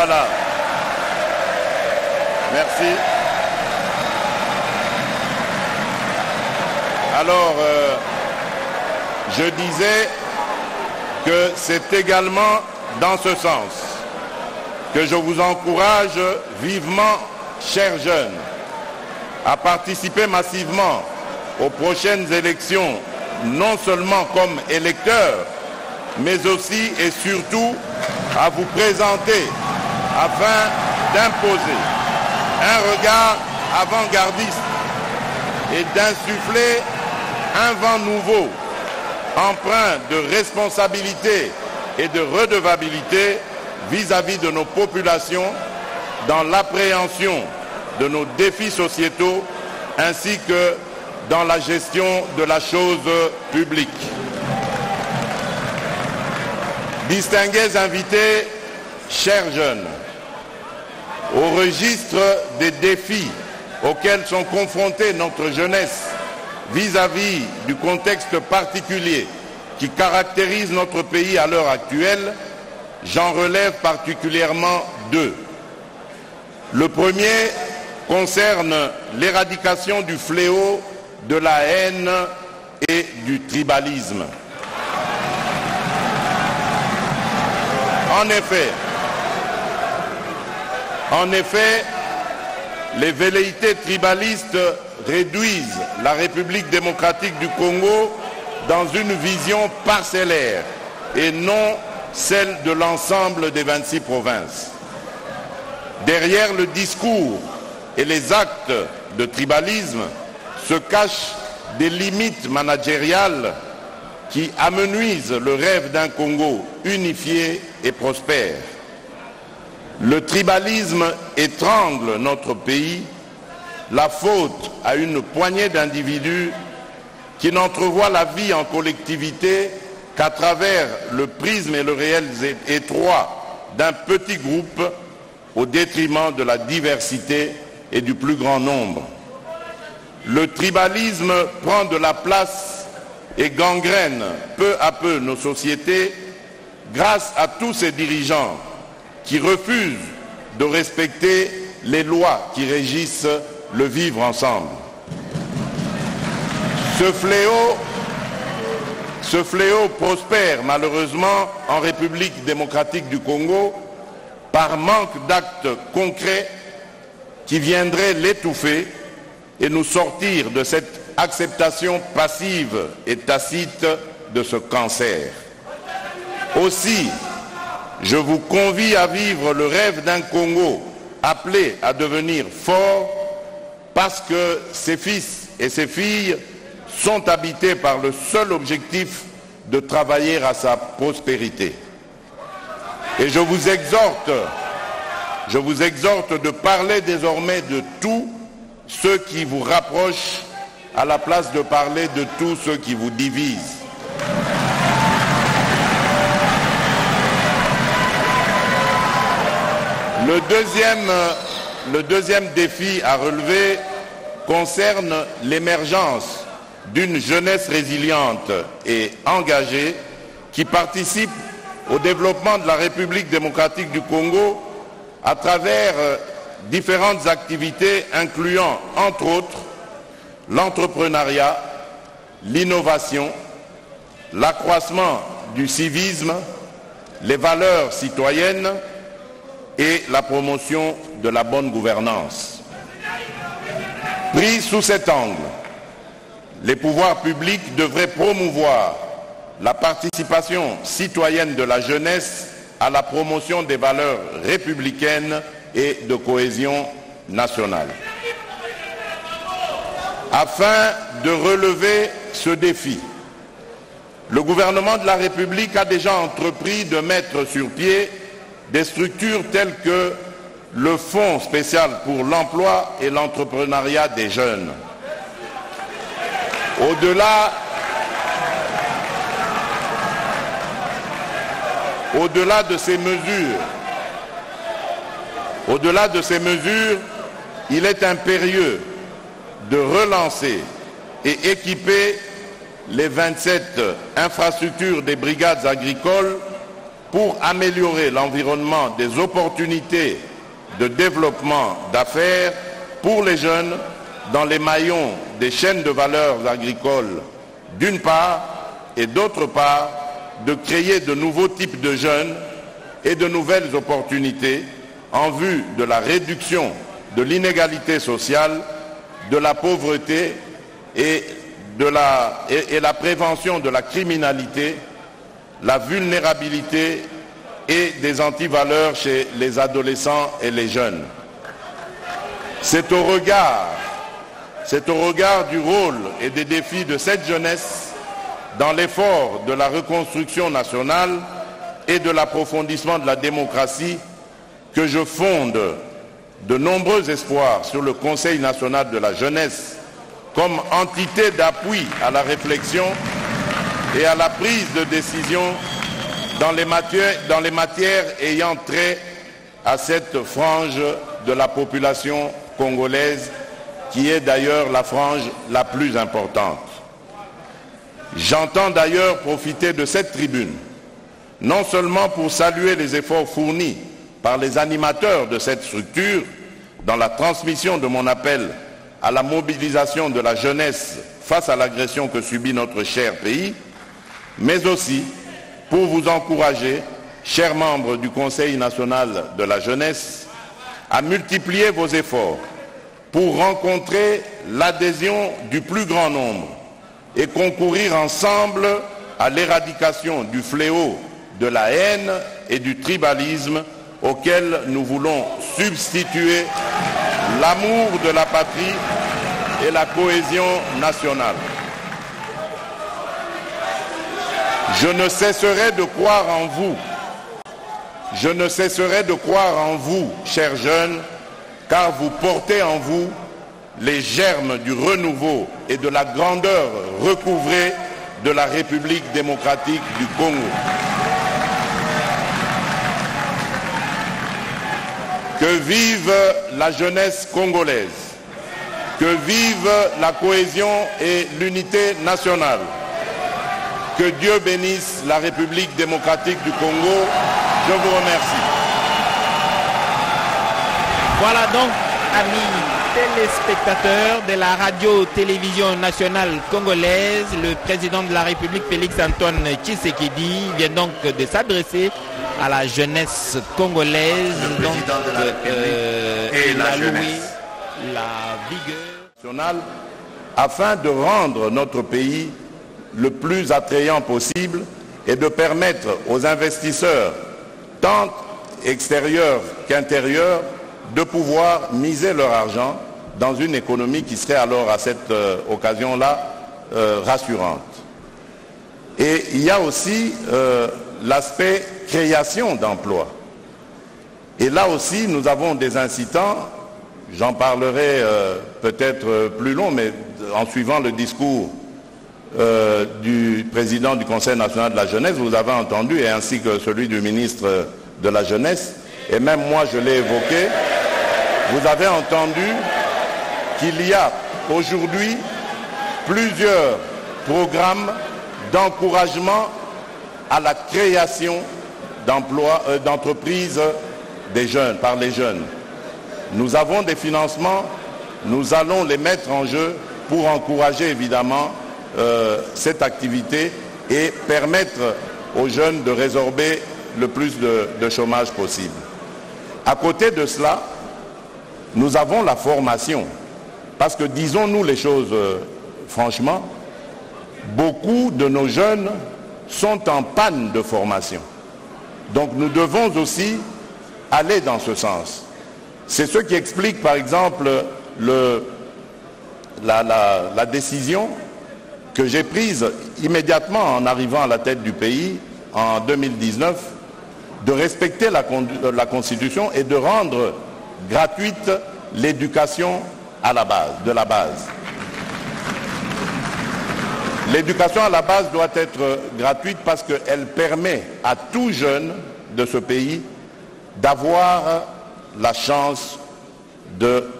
voilà. Merci. Alors, je disais que c'est également dans ce sens que je vous encourage vivement, chers jeunes, à participer massivement aux prochaines élections, non seulement comme électeurs, mais aussi et surtout à vous présenter afin d'imposer un regard avant-gardiste et d'insuffler un vent nouveau, empreint de responsabilité et de redevabilité vis-à-vis de nos populations dans l'appréhension de nos défis sociétaux ainsi que dans la gestion de la chose publique. Distingués invités, chers jeunes, au registre des défis auxquels sont confrontés notre jeunesse vis-à-vis du contexte particulier qui caractérise notre pays à l'heure actuelle, j'en relève particulièrement deux. Le premier concerne l'éradication du fléau de la haine et du tribalisme. En effet, les velléités tribalistes réduisent la République démocratique du Congo dans une vision parcellaire et non celle de l'ensemble des 26 provinces. Derrière le discours et les actes de tribalisme se cachent des limites managériales qui amenuisent le rêve d'un Congo unifié et prospère. Le tribalisme étrangle notre pays, la faute à une poignée d'individus qui n'entrevoient la vie en collectivité qu'à travers le prisme et le réel étroit d'un petit groupe au détriment de la diversité et du plus grand nombre. le tribalisme prend de la place et gangrène peu à peu nos sociétés grâce à tous ces dirigeants qui refusent de respecter les lois qui régissent le vivre ensemble. Ce fléau prospère malheureusement en République démocratique du Congo par manque d'actes concrets qui viendraient l'étouffer et nous sortir de cette acceptation passive et tacite de ce cancer. Aussi, je vous convie à vivre le rêve d'un Congo appelé à devenir fort parce que ses fils et ses filles sont habités par le seul objectif de travailler à sa prospérité. Et je vous exhorte de parler désormais de tout ce qui vous rapproche à la place de parler de tout ce qui vous divise. Le deuxième défi à relever concerne l'émergence d'une jeunesse résiliente et engagée qui participe au développement de la République démocratique du Congo à travers différentes activités incluant, entre autres, l'entrepreneuriat, l'innovation, l'accroissement du civisme, les valeurs citoyennes et la promotion de la bonne gouvernance. Pris sous cet angle, les pouvoirs publics devraient promouvoir la participation citoyenne de la jeunesse à la promotion des valeurs républicaines et de cohésion nationale. Afin de relever ce défi, le gouvernement de la République a déjà entrepris de mettre sur pied des structures telles que le Fonds spécial pour l'emploi et l'entrepreneuriat des jeunes. Au-delà de ces mesures, il est impérieux de relancer et équiper les 27 infrastructures des brigades agricoles pour améliorer l'environnement des opportunités de développement d'affaires pour les jeunes dans les maillons des chaînes de valeur agricoles d'une part et d'autre part de créer de nouveaux types de jeunes et de nouvelles opportunités en vue de la réduction de l'inégalité sociale, de la pauvreté et la prévention de la criminalité, la vulnérabilité et des antivaleurs chez les adolescents et les jeunes. C'est au regard du rôle et des défis de cette jeunesse dans l'effort de la reconstruction nationale et de l'approfondissement de la démocratie que je fonde de nombreux espoirs sur le Conseil national de la jeunesse comme entité d'appui à la réflexion et à la prise de décision dans les matières ayant trait à cette frange de la population congolaise qui est d'ailleurs la frange la plus importante. J'entends d'ailleurs profiter de cette tribune, non seulement pour saluer les efforts fournis par les animateurs de cette structure dans la transmission de mon appel à la mobilisation de la jeunesse face à l'agression que subit notre cher pays, mais aussi pour vous encourager, chers membres du Conseil national de la jeunesse, à multiplier vos efforts pour rencontrer l'adhésion du plus grand nombre et concourir ensemble à l'éradication du fléau de la haine et du tribalisme auquel nous voulons substituer l'amour de la patrie et la cohésion nationale. Je ne cesserai de croire en vous. Je ne cesserai de croire en vous, chers jeunes, car vous portez en vous les germes du renouveau et de la grandeur recouvrée de la République démocratique du Congo. Que vive la jeunesse congolaise, Que vive la cohésion et l'unité nationale. Que Dieu bénisse la République démocratique du Congo. Je vous remercie. Voilà donc, amis téléspectateurs de la radio-télévision nationale congolaise, le président de la République Félix-Antoine Tshisekedi vient donc de s'adresser à la jeunesse congolaise. Le président de la République et la jeunesse. La vigueur nationale afin de rendre notre pays le plus attrayant possible et de permettre aux investisseurs, tant extérieurs qu'intérieurs, de pouvoir miser leur argent dans une économie qui serait alors à cette occasion-là rassurante. Et il y a aussi l'aspect création d'emplois. Et là aussi, nous avons des incitants, j'en parlerai peut-être plus long, mais en suivant le discours du président du Conseil national de la jeunesse, vous avez entendu, et ainsi que celui du ministre de la jeunesse, et même moi je l'ai évoqué, vous avez entendu qu'il y a aujourd'hui plusieurs programmes d'encouragement à la création d'emplois, d'entreprises des jeunes, par les jeunes. Nous avons des financements, nous allons les mettre en jeu pour encourager évidemment cette activité et permettre aux jeunes de résorber le plus de chômage possible. À côté de cela, nous avons la formation. Parce que disons-nous les choses franchement, beaucoup de nos jeunes sont en panne de formation. Donc nous devons aussi aller dans ce sens. C'est ce qui explique par exemple la décision que j'ai prise immédiatement en arrivant à la tête du pays en 2019 de respecter la Constitution et de rendre gratuite l'éducation à la base, de la base. L'éducation à la base doit être gratuite parce qu'elle permet à tout jeune de ce pays d'avoir la chance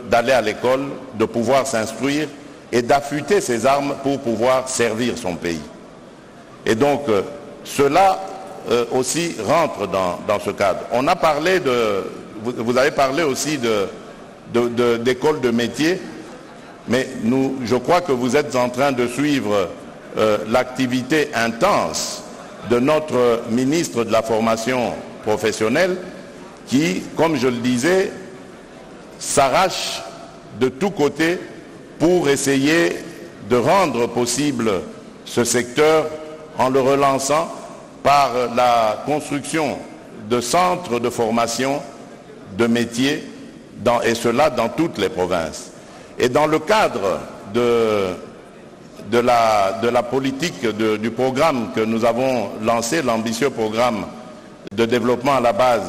d'aller à l'école, de pouvoir s'instruire et d'affûter ses armes pour pouvoir servir son pays. Et donc, cela aussi rentre dans ce cadre. On a parlé vous avez parlé aussi d'écoles de métiers, mais je crois que vous êtes en train de suivre l'activité intense de notre ministre de la formation professionnelle qui, comme je le disais, s'arrache de tous côtés pour essayer de rendre possible ce secteur en le relançant par la construction de centres de formation de métiers, et cela dans toutes les provinces. Et dans le cadre de la politique du programme que nous avons lancé, l'ambitieux programme de développement à la base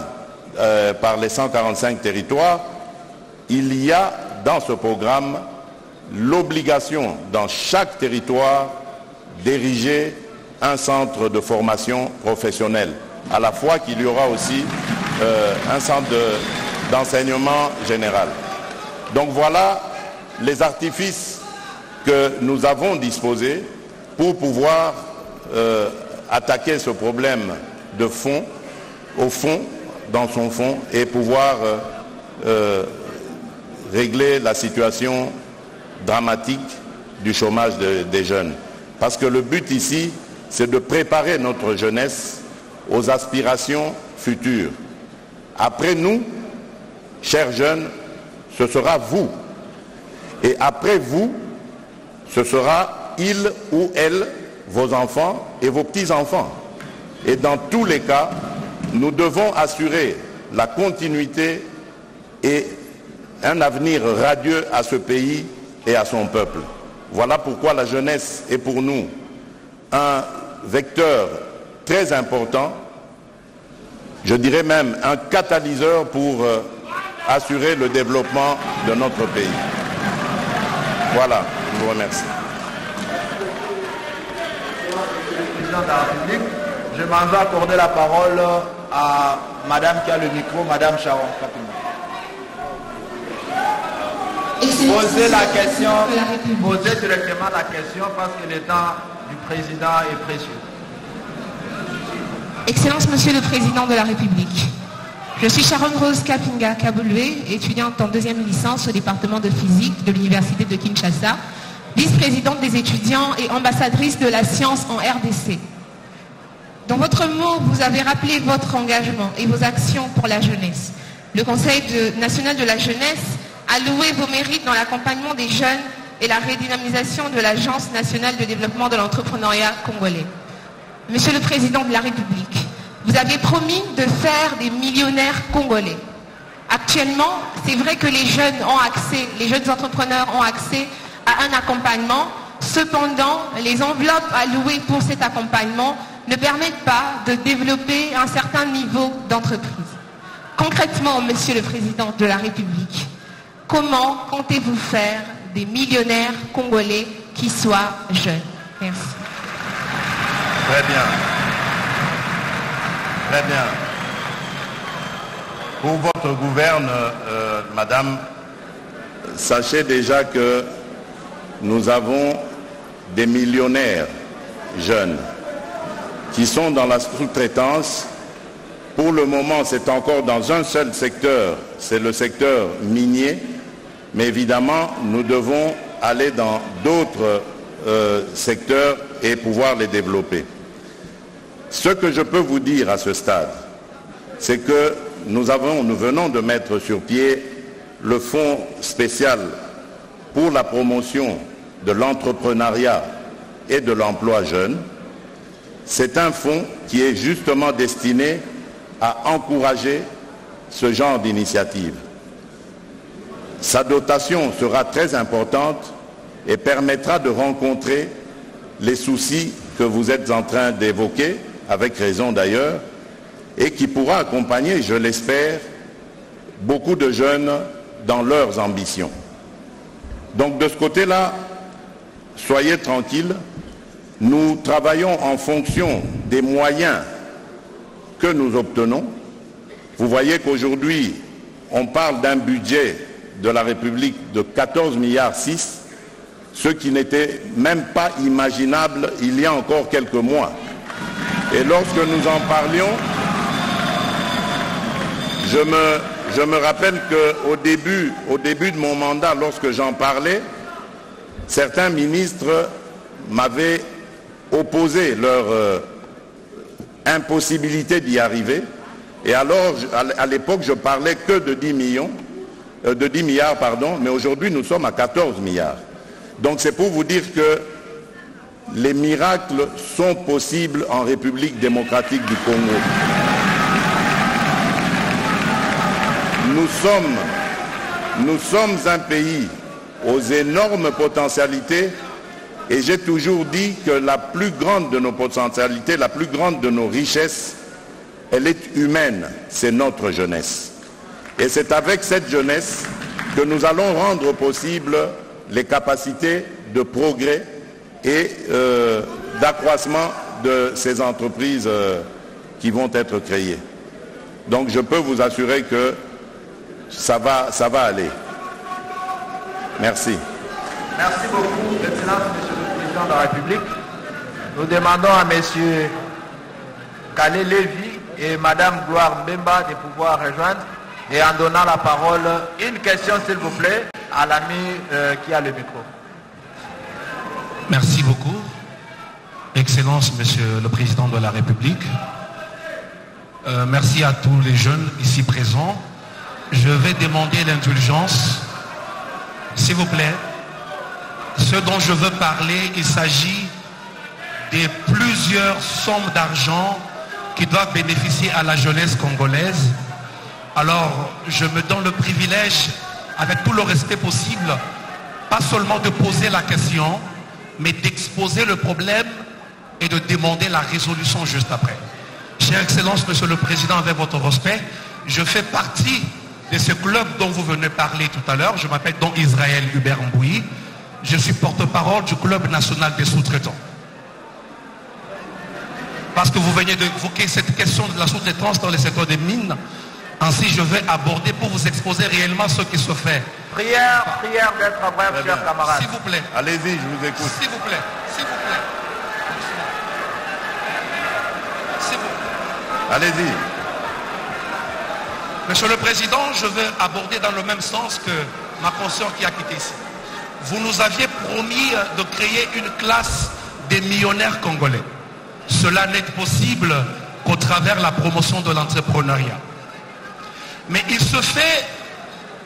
par les 145 territoires, il y a dans ce programme l'obligation dans chaque territoire d'ériger un centre de formation professionnelle, à la fois qu'il y aura aussi un centre d'enseignement général. Donc voilà les artifices que nous avons disposés pour pouvoir attaquer ce problème de fond, au fond, dans son fond, et pouvoir régler la situation dramatique du chômage des jeunes. Parce que le but ici, c'est de préparer notre jeunesse aux aspirations futures. Après nous, chers jeunes, ce sera vous. Et après vous, ce sera il ou elle, vos enfants et vos petits-enfants. Et dans tous les cas, nous devons assurer la continuité et un avenir radieux à ce pays et à son peuple. Voilà pourquoi la jeunesse est pour nous un vecteur très important, je dirais même un catalyseur pour assurer le développement de notre pays. Voilà, je vous remercie. Président de la République, je m'en vais accorder la parole à Madame qui a le micro, Madame Sharon. poser la question, poser directement la question parce que le temps du président est précieux. Excellence, Monsieur le Président de la République. Je suis Sharon Rose Kapinga Kabouloué, étudiante en deuxième licence au département de physique de l'Université de Kinshasa, vice-présidente des étudiants et ambassadrice de la science en RDC. Dans votre mot, vous avez rappelé votre engagement et vos actions pour la jeunesse. Le Conseil national de la jeunesse a loué vos mérites dans l'accompagnement des jeunes et la redynamisation de l'Agence nationale de développement de l'entrepreneuriat congolais. Monsieur le Président de la République, vous avez promis de faire des millionnaires congolais. Actuellement, c'est vrai que les jeunes ont accès, les jeunes entrepreneurs ont accès à un accompagnement. Cependant, les enveloppes allouées pour cet accompagnement ne permettent pas de développer un certain niveau d'entreprise. Concrètement, Monsieur le Président de la République, comment comptez-vous faire des millionnaires congolais qui soient jeunes? Merci. Très bien. Très bien. Pour votre gouverne, Madame, sachez déjà que nous avons des millionnaires jeunes qui sont dans la sous-traitance. Pour le moment, c'est encore dans un seul secteur, c'est le secteur minier, mais évidemment, nous devons aller dans d'autres secteurs et pouvoir les développer. Ce que je peux vous dire à ce stade, c'est que nous venons de mettre sur pied le fonds spécial pour la promotion de l'entrepreneuriat et de l'emploi jeune. C'est un fonds qui est justement destiné à encourager ce genre d'initiative. Sa dotation sera très importante et permettra de rencontrer les soucis que vous êtes en train d'évoquer, avec raison d'ailleurs, et qui pourra accompagner, je l'espère, beaucoup de jeunes dans leurs ambitions. Donc de ce côté-là, soyez tranquilles, nous travaillons en fonction des moyens que nous obtenons. Vous voyez qu'aujourd'hui, on parle d'un budget de la République de 14,6 milliards, ce qui n'était même pas imaginable il y a encore quelques mois. Et lorsque nous en parlions, je me rappelle qu'au début de mon mandat, lorsque j'en parlais, certains ministres m'avaient opposé leur impossibilité d'y arriver. Et alors, à l'époque, je parlais que de 10 milliards, mais aujourd'hui, nous sommes à 14 milliards. Donc c'est pour vous dire que les miracles sont possibles en République démocratique du Congo. Nous sommes un pays aux énormes potentialités et j'ai toujours dit que la plus grande de nos potentialités, la plus grande de nos richesses, elle est humaine, c'est notre jeunesse. Et c'est avec cette jeunesse que nous allons rendre possible les capacités de progrès et d'accroissement de ces entreprises qui vont être créées. Donc je peux vous assurer que ça va aller. Merci. Merci beaucoup, Excellence, Monsieur le Président de la République. Nous demandons à Monsieur Kalé Lévy et Madame Gloire Mbemba de pouvoir rejoindre et en donnant la parole, une question s'il vous plaît, à l'ami qui a le micro. Merci beaucoup. Excellence, Monsieur le Président de la République. Merci à tous les jeunes ici présents. Je vais demander l'indulgence, s'il vous plaît. Ce dont je veux parler, il s'agit de plusieurs sommes d'argent qui doivent bénéficier à la jeunesse congolaise. Alors, je me donne le privilège, avec tout le respect possible, pas seulement de poser la question, mais d'exposer le problème et de demander la résolution juste après. Chère Excellence, Monsieur le Président, avec votre respect, je fais partie de ce club dont vous venez parler tout à l'heure. Je m'appelle donc Israël Hubert Mbouyi. Je suis porte-parole du Club national des sous-traitants. Parce que vous venez d'évoquer cette question de la sous-traitance dans le secteur des mines. Ainsi, je vais aborder pour vous exposer réellement ce qui se fait. Prière d'être bref, chers camarades. S'il vous plaît. Allez-y, je vous écoute. S'il vous plaît. S'il vous plaît. S'il vous plaît. Allez-y. Monsieur le Président, je vais aborder dans le même sens que ma conscience qui a quitté ici. Vous nous aviez promis de créer une classe des millionnaires congolais. Cela n'est possible qu'au travers de la promotion de l'entrepreneuriat. Mais il se fait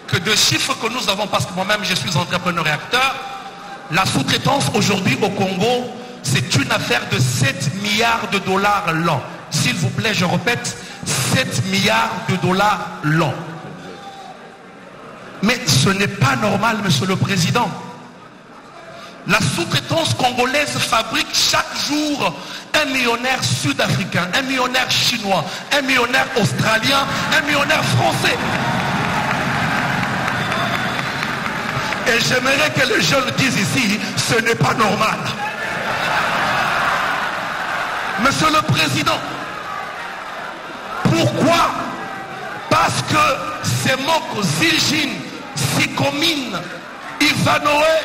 que de chiffres que nous avons, parce que moi-même je suis entrepreneur et acteur, la sous-traitance aujourd'hui au Congo, c'est une affaire de 7 milliards de dollars l'an. S'il vous plaît, je répète, 7 milliards de dollars l'an. Mais ce n'est pas normal, Monsieur le Président. La sous-traitance congolaise fabrique chaque jour un millionnaire sud-africain, un millionnaire chinois, un millionnaire australien, un millionnaire français. Et j'aimerais que les jeunes disent ici, ce n'est pas normal. Monsieur le Président, pourquoi? Parce que ces mots Zilgin, Sikomine, Ivanoé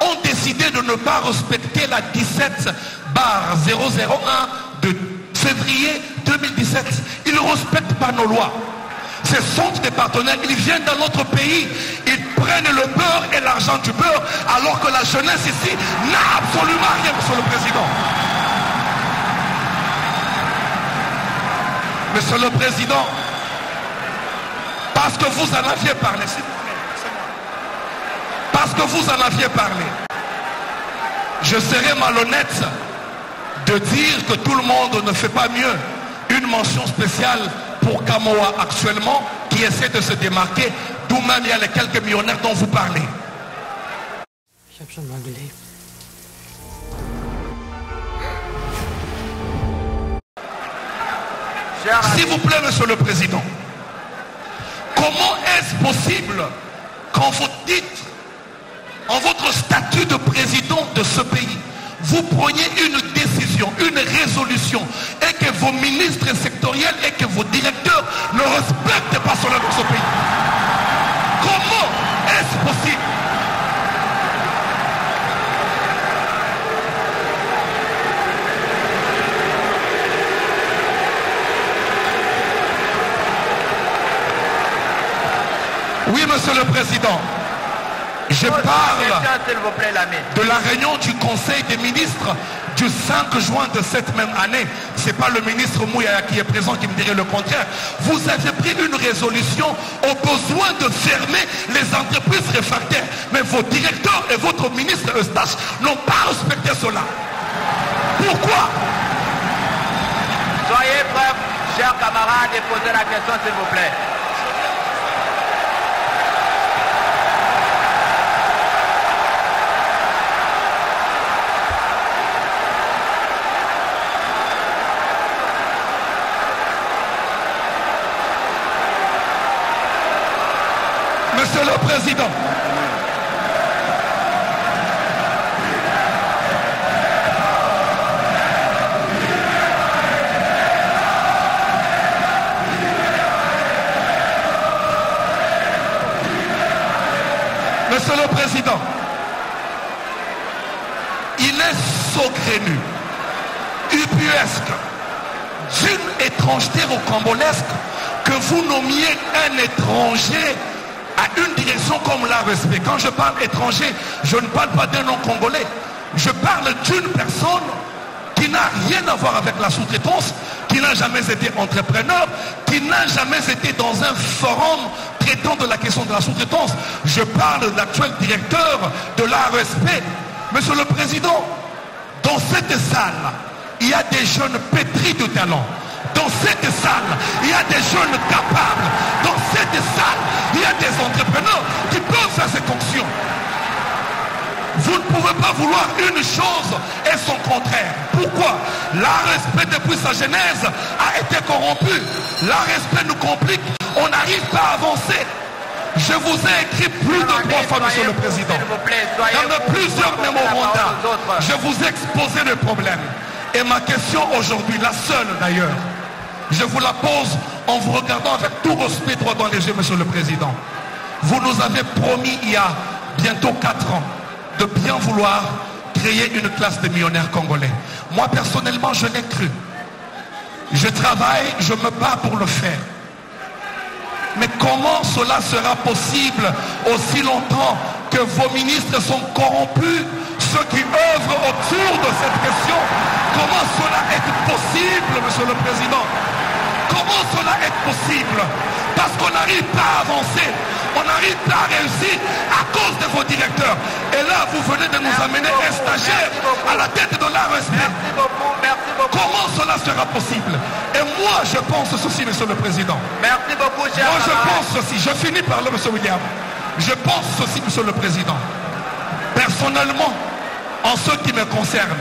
ont décidé de ne pas respecter la 17/001 de février 2017. Ils ne respectent pas nos lois. Ce sont des partenaires, ils viennent dans notre pays, ils prennent le beurre et l'argent du beurre, alors que la jeunesse ici n'a absolument rien, Monsieur le Président. Monsieur le Président, parce que vous en aviez parlé, s'il vous plaît, c'est moi. Parce que vous en aviez parlé, je serais malhonnête de dire que tout le monde ne fait pas mieux. Une mention spéciale pour Kamoa actuellement, qui essaie de se démarquer, d'où même il y a les quelques millionnaires dont vous parlez. S'il vous plaît, Monsieur le Président, comment est-ce possible qu'en votre titre, en votre statut de président de ce pays, vous preniez une décision, une résolution, et que vos ministres sectoriels et que vos directeurs ne respectent pas cela dans ce pays? Comment est-ce possible? Oui, Monsieur le Président. Je parle de la réunion du Conseil des ministres du 5 juin de cette même année. Ce n'est pas le ministre Mouyaya qui est présent qui me dirait le contraire. Vous avez pris une résolution au besoin de fermer les entreprises réfractaires. Mais vos directeurs et votre ministre Eustache n'ont pas respecté cela. Pourquoi? Soyez prêts, chers camarades, et posez la question, s'il vous plaît. Monsieur le Président, Monsieur le Président, il est saugrenu, ubuesque, d'une étrangeté rocambolesque que vous nommiez un étranger à une direction comme l'ARSP. Quand je parle étranger, je ne parle pas d'un nom congolais. Je parle d'une personne qui n'a rien à voir avec la sous-traitance, qui n'a jamais été entrepreneur, qui n'a jamais été dans un forum traitant de la question de la sous-traitance. Je parle de l'actuel directeur de l'ARSP. Monsieur le Président, dans cette salle, il y a des jeunes pétris de talent. Dans cette salle, il y a des jeunes capables. Dans cette salle, il y a des entrepreneurs qui peuvent faire cette fonction. Vous ne pouvez pas vouloir une chose et son contraire. Pourquoi? L'ARSP depuis sa genèse a été corrompu. L'ARSP nous complique. On n'arrive pas à avancer. Je vous ai écrit plus de 3 fois, Monsieur le Président. Dans plusieurs mémorandums, je vous ai exposé le problème. Et ma question aujourd'hui, la seule d'ailleurs, Je vous la pose en vous regardant avec tout respect droit dans les yeux, Monsieur le Président. Vous nous avez promis il y a bientôt 4 ans de bien vouloir créer une classe de millionnaires congolais. Moi personnellement, je l'ai cru. Je travaille, je me bats pour le faire. Mais comment cela sera possible aussi longtemps que vos ministres sont corrompus, ceux qui œuvrent autour de cette question? Comment cela est possible, Monsieur le Président? Comment cela est possible? Parce qu'on n'arrive pas à avancer, on n'arrive pas à réussir à cause de vos directeurs. Et là, vous venez de nous amener un stagiaire à la tête de l'ARSP. Merci beaucoup. Comment cela sera possible? Et moi, je pense ceci, Monsieur le Président. Merci beaucoup, cher Moi, je camarade. pense ceci. Je finis par là, Monsieur William. Je pense ceci, Monsieur le Président. Personnellement, en ce qui me concerne,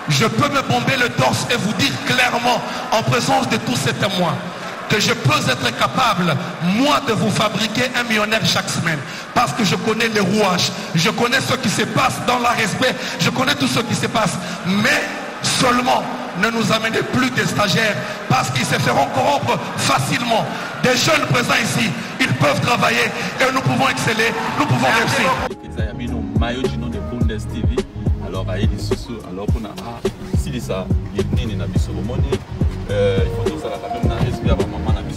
je peux me bomber le torse et vous dire clairement, en présence de tous ces témoins, que je peux être capable, moi, de vous fabriquer un millionnaire chaque semaine. Parce que je connais les rouages, je connais ce qui se passe dans l'ARSP, je connais tout ce qui se passe. Mais seulement, ne nous amenez plus des stagiaires, parce qu'ils se feront corrompre facilement. Des jeunes présents ici, ils peuvent travailler et nous pouvons exceller, nous pouvons réussir. Alors à Elisusu, alors qu'on a si ça, il y a une il faut que ça la